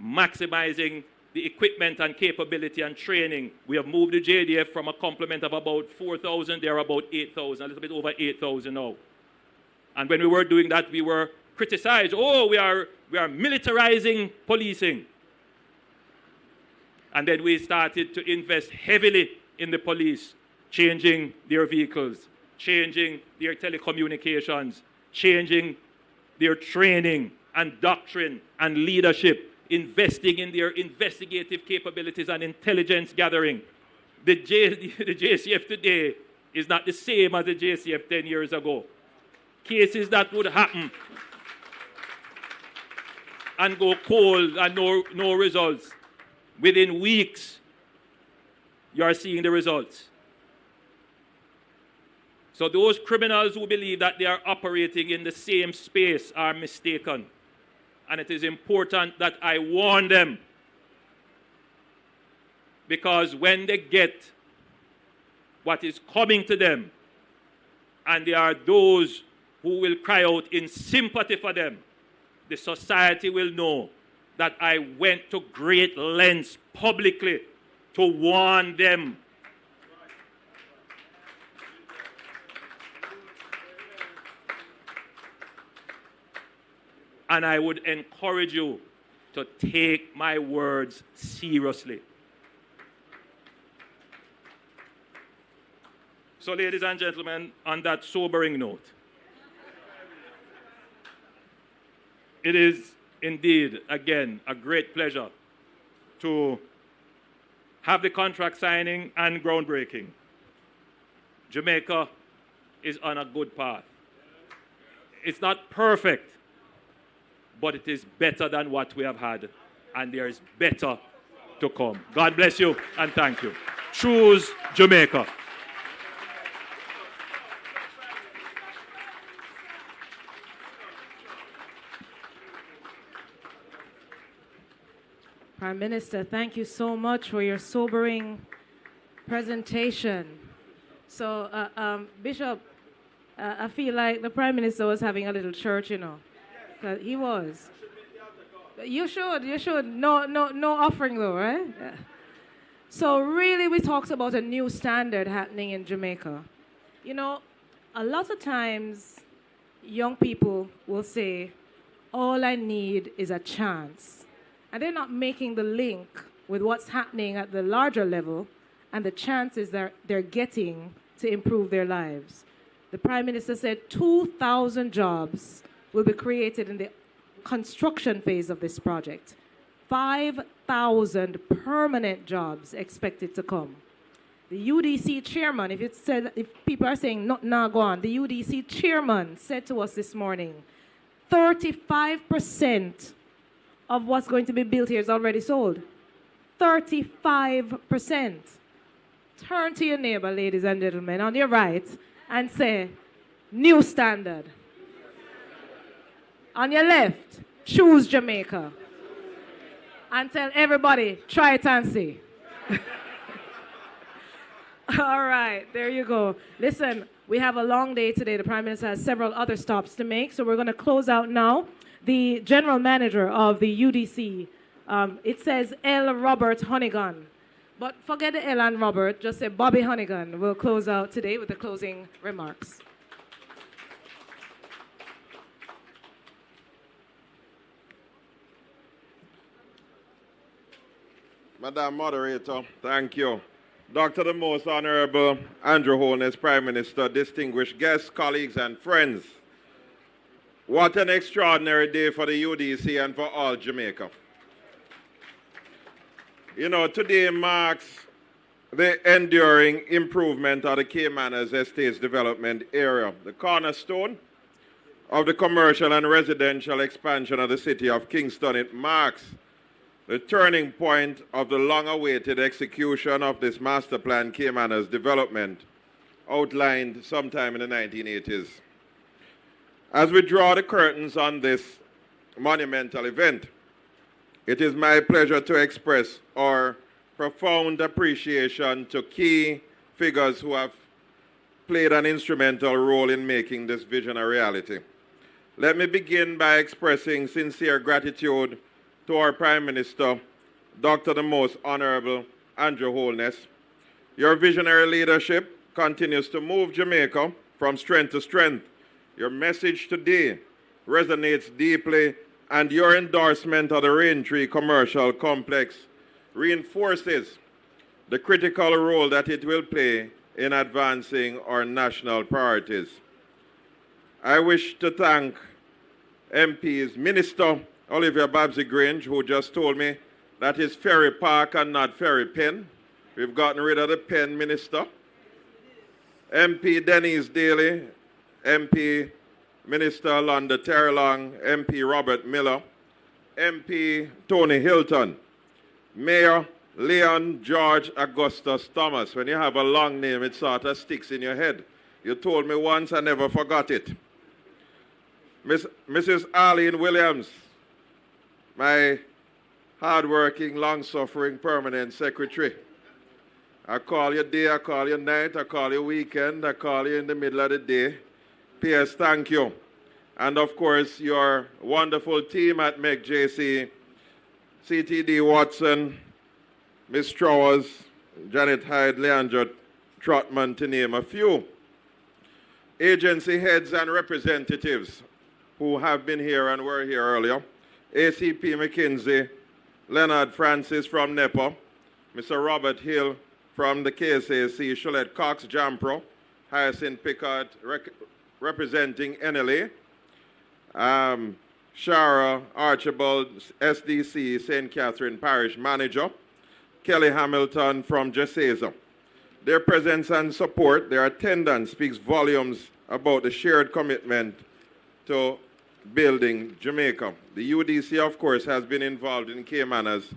maximizing the equipment and capability and training. We have moved the JDF from a complement of about 4,000, they're about 8,000, a little bit over 8,000 now. And when we were doing that, we were criticized. Oh, we are militarizing policing. And then we started to invest heavily in the police, changing their vehicles, changing their telecommunications, changing their training and doctrine and leadership, investing in their investigative capabilities and intelligence gathering. The JCF today is not the same as the JCF 10 years ago. Cases that would happen and go cold and no results. Within weeks, you are seeing the results. So those criminals who believe that they are operating in the same space are mistaken. And it is important that I warn them. Because when they get what is coming to them, and there are those who will cry out in sympathy for them, the society will know that I went to great lengths publicly to warn them. And I would encourage you to take my words seriously. So, ladies and gentlemen, on that sobering note, it is indeed, again, a great pleasure to have the contract signing and groundbreaking. Jamaica is on a good path. It's not perfect, but it is better than what we have had, and there is better to come. God bless you, and thank you. Choose Jamaica. Prime Minister, thank you so much for your sobering presentation. So, Bishop, I feel like the Prime Minister was having a little church, you know. He was. You should. No offering though, right? Yeah. So really, we talked about a new standard happening in Jamaica. You know, a lot of times, young people will say, all I need is a chance. And they're not making the link with what's happening at the larger level and the chances that they're getting to improve their lives. The Prime Minister said 2,000 jobs will be created in the construction phase of this project. 5,000 permanent jobs expected to come. The UDC Chairman, if people are saying not now go on, the UDC Chairman said to us this morning, 35% of what's going to be built here is already sold. 35%. Turn to your neighbor, ladies and gentlemen, on your right, and say, new standard. On your left, choose Jamaica. And tell everybody, try it and see. All right, there you go. Listen, we have a long day today. The Prime Minister has several other stops to make, so we're going to close out now. The General Manager of the UDC, it says L. Robert Honeygan. But forget the L and Robert, just say Bobby Honeygan. We'll close out today with the closing remarks. Madam Moderator, thank you. Dr. the Most Honorable Andrew Holness, Prime Minister, distinguished guests, colleagues, and friends. What an extraordinary day for the UDC and for all Jamaica. You know, today marks the enduring improvement of the Caymanas Estates development area, the cornerstone of the commercial and residential expansion of the city of Kingston. It marks the turning point of the long-awaited execution of this master plan Caymanas development outlined sometime in the 1980s. As we draw the curtains on this monumental event, it is my pleasure to express our profound appreciation to key figures who have played an instrumental role in making this vision a reality. Let me begin by expressing sincere gratitude to our Prime Minister, Dr. the Most Honorable Andrew Holness. Your visionary leadership continues to move Jamaica from strength to strength. Your message today resonates deeply, and your endorsement of the Raintree commercial complex reinforces the critical role that it will play in advancing our national priorities. I wish to thank MP's Minister Olivia Babsy-Grange, who just told me that is Ferry Park and not Ferry Pen. We've gotten rid of the Pen Minister. MP Denise Daly, MP Minister Londa Terrelong, MP Robert Miller, MP Tony Hilton, Mayor Leon George Augustus Thomas. When you have a long name, it sort of sticks in your head. You told me once, I never forgot it. Mrs. Arlene Williams, my hard-working, long-suffering permanent secretary. I call you day, I call you night, I call you weekend, I call you in the middle of the day. P.S. Thank you. And of course, your wonderful team at MEC-JC, CTD Watson, Ms. Trowers, Janet Hyde, Leandro Trotman, to name a few. Agency heads and representatives who have been here and were here earlier. ACP McKinsey, Leonard Francis from NEPA, Mr. Robert Hill from the KSAC, Sholette Cox, Jampro, Hyacinth Pickard, representing NLA, Shara Archibald, SDC, St. Catherine Parish Manager, Kelly Hamilton from JASESA. Their presence and support, their attendance speaks volumes about the shared commitment to building Jamaica. The UDC, of course, has been involved in Caymanas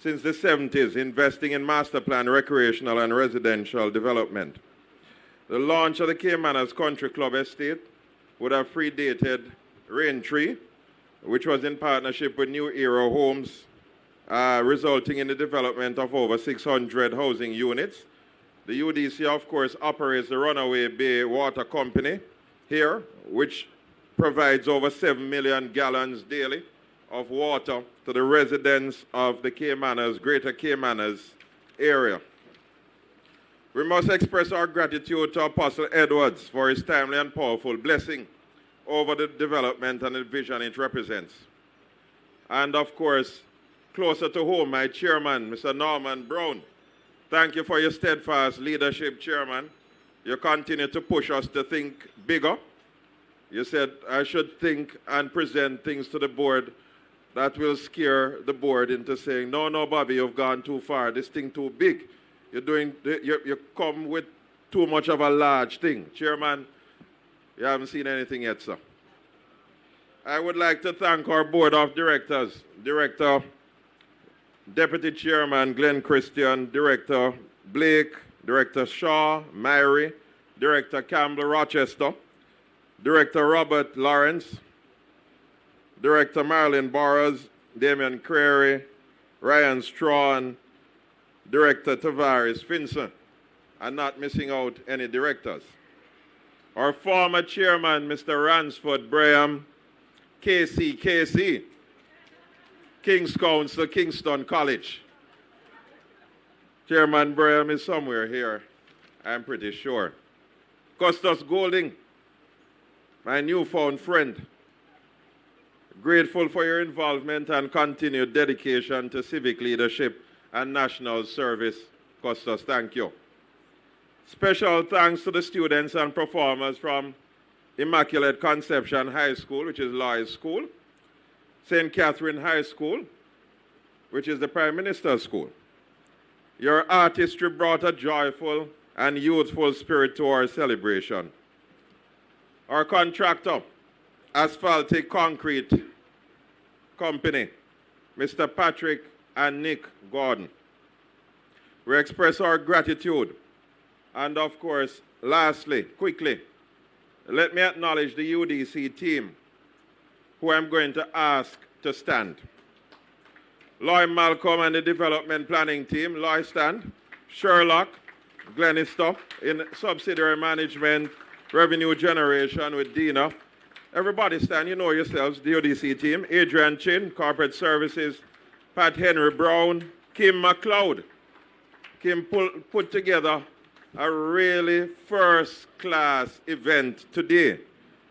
since the 70s, investing in master plan recreational and residential development. The launch of the Caymanas Country Club Estate would have predated Raintree, which was in partnership with New Era Homes, resulting in the development of over 600 housing units. The UDC, of course, operates the Runaway Bay Water Company here, which provides over 7 million gallons daily of water to the residents of the Caymanas, Greater Caymanas area. We must express our gratitude to Apostle Edwards for his timely and powerful blessing over the development and the vision it represents. And of course, closer to home, my chairman, Mr. Norman Brown. Thank you for your steadfast leadership, Chairman. You continue to push us to think bigger. You said I should think and present things to the board that will scare the board into saying, no, no, Bobby, you've gone too far. This thing too big. You come with too much of a large thing. Chairman, you haven't seen anything yet, sir. I would like to thank our board of directors, Director, Deputy Chairman Glenn Christian, Director Blake, Director Shaw, Myrie, Director Campbell Rochester, Director Robert Lawrence, Director Marilyn Burrows, Damian Crary, Ryan Strawn, Director Tavares Finson, and not missing out any directors. Our former chairman, Mr. Ransford Braham, KC, King's Council, Kingston College. Chairman Braham is somewhere here, I'm pretty sure. Custos Golding, my newfound friend. Grateful for your involvement and continued dedication to civic leadership and national service. Custos, thank you. Special thanks to the students and performers from Immaculate Conception High School, which is Loy's School, St. Catherine High School, which is the Prime Minister's School. Your artistry brought a joyful and youthful spirit to our celebration. Our contractor, Asphaltic Concrete Company, Mr. Patrick and Nick Gordon. We express our gratitude. And of course, lastly, quickly, let me acknowledge the UDC team, who I'm going to ask to stand. Lloyd Malcolm and the development planning team, Lloyd stand. Sherlock, Glenister in subsidiary management, revenue generation with Dina. Everybody stand, you know yourselves, the UDC team. Adrian Chin, corporate services. Pat Henry Brown, Kim McLeod. Kim put together a really first-class event today.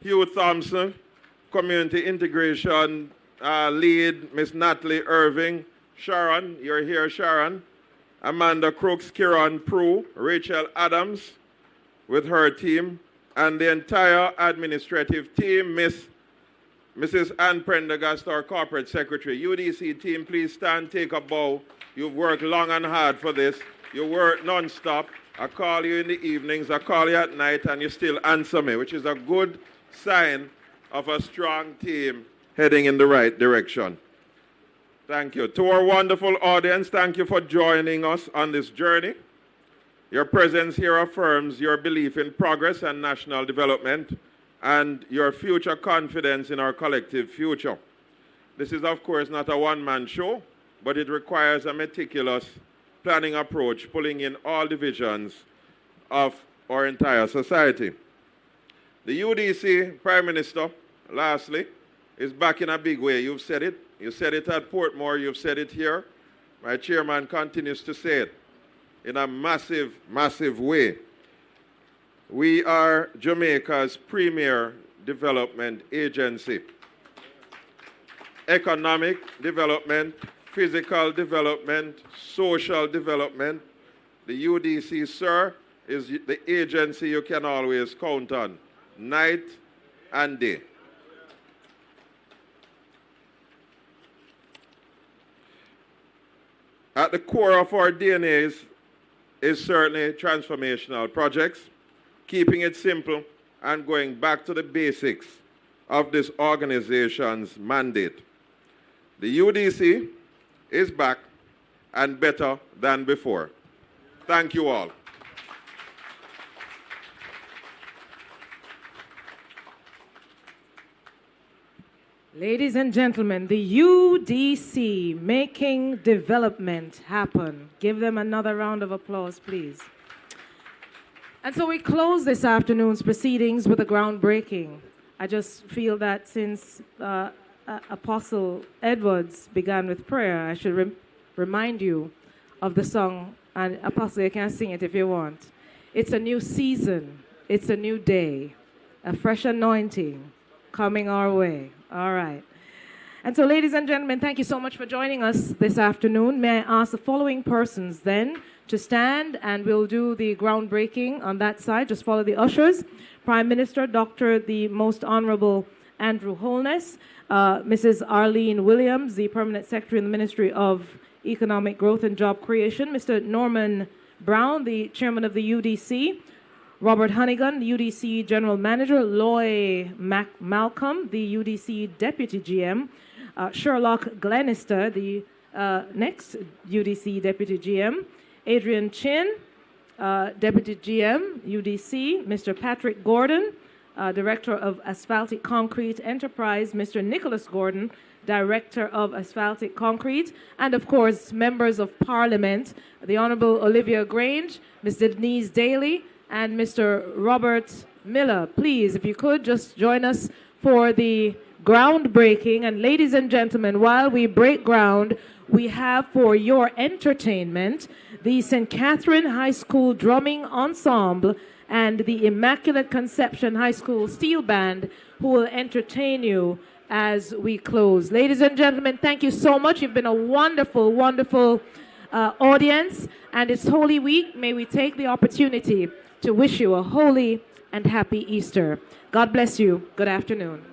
Hugh Thompson, community integration lead, Miss Natalie Irving. Sharon, you're here, Sharon. Amanda Crooks, Kieran Prue, Rachel Adams with her team, and the entire administrative team, Mrs. Ann Prendergast, our corporate secretary. UDC team, please stand, take a bow. You've worked long and hard for this. You work non-stop. I call you in the evenings, I call you at night, and you still answer me, which is a good sign of a strong team heading in the right direction. Thank you. To our wonderful audience, thank you for joining us on this journey. Your presence here affirms your belief in progress and national development and your future confidence in our collective future. This is, of course, not a one-man show, but it requires a meticulous planning approach, pulling in all divisions of our entire society. The UDC Prime Minister, lastly, is back in a big way. You've said it. You said it at Portmore. You've said it here. My chairman continues to say it in a massive, massive way. We are Jamaica's premier development agency. Economic development, physical development, social development. The UDC, sir, is the agency you can always count on, night and day. At the core of our DNA is certainly transformational projects, keeping it simple and going back to the basics of this organization's mandate. The UDC is back and better than before. Thank you all. Ladies and gentlemen, the UDC making development happen. Give them another round of applause, please. And so we close this afternoon's proceedings with a groundbreaking. I just feel that since Apostle Edwards began with prayer, I should remind you of the song, and Apostle, you can sing it if you want. It's a new season. It's a new day. A fresh anointing coming our way. All right. And so, ladies and gentlemen, thank you so much for joining us this afternoon. May I ask the following persons then to stand, and we'll do the groundbreaking on that side. Just follow the ushers. Prime Minister, Dr. the Most Honorable Andrew Holness, Mrs. Arlene Williams, the Permanent Secretary in the Ministry of Economic Growth and Job Creation, Mr. Norman Brown, the Chairman of the UDC, Robert Honeygun, the UDC General Manager, Loy Malcolm, the UDC Deputy GM, Sherlock Glenister, the next UDC Deputy GM, Adrian Chin, Deputy GM, UDC, Mr. Patrick Gordon, Director of Asphaltic Concrete Enterprise, Mr. Nicholas Gordon, Director of Asphaltic Concrete, and of course, members of Parliament, the Honorable Olivia Grange, Mr. Denise Daly, and Mr. Robert Miller. Please, if you could, just join us for the groundbreaking. And ladies and gentlemen, while we break ground, we have for your entertainment the St. Catherine High School Drumming Ensemble and the Immaculate Conception High School Steel Band, who will entertain you as we close. Ladies and gentlemen, thank you so much. You've been a wonderful, wonderful audience, and it's Holy Week. May we take the opportunity to wish you a holy and happy Easter. God bless you. Good afternoon.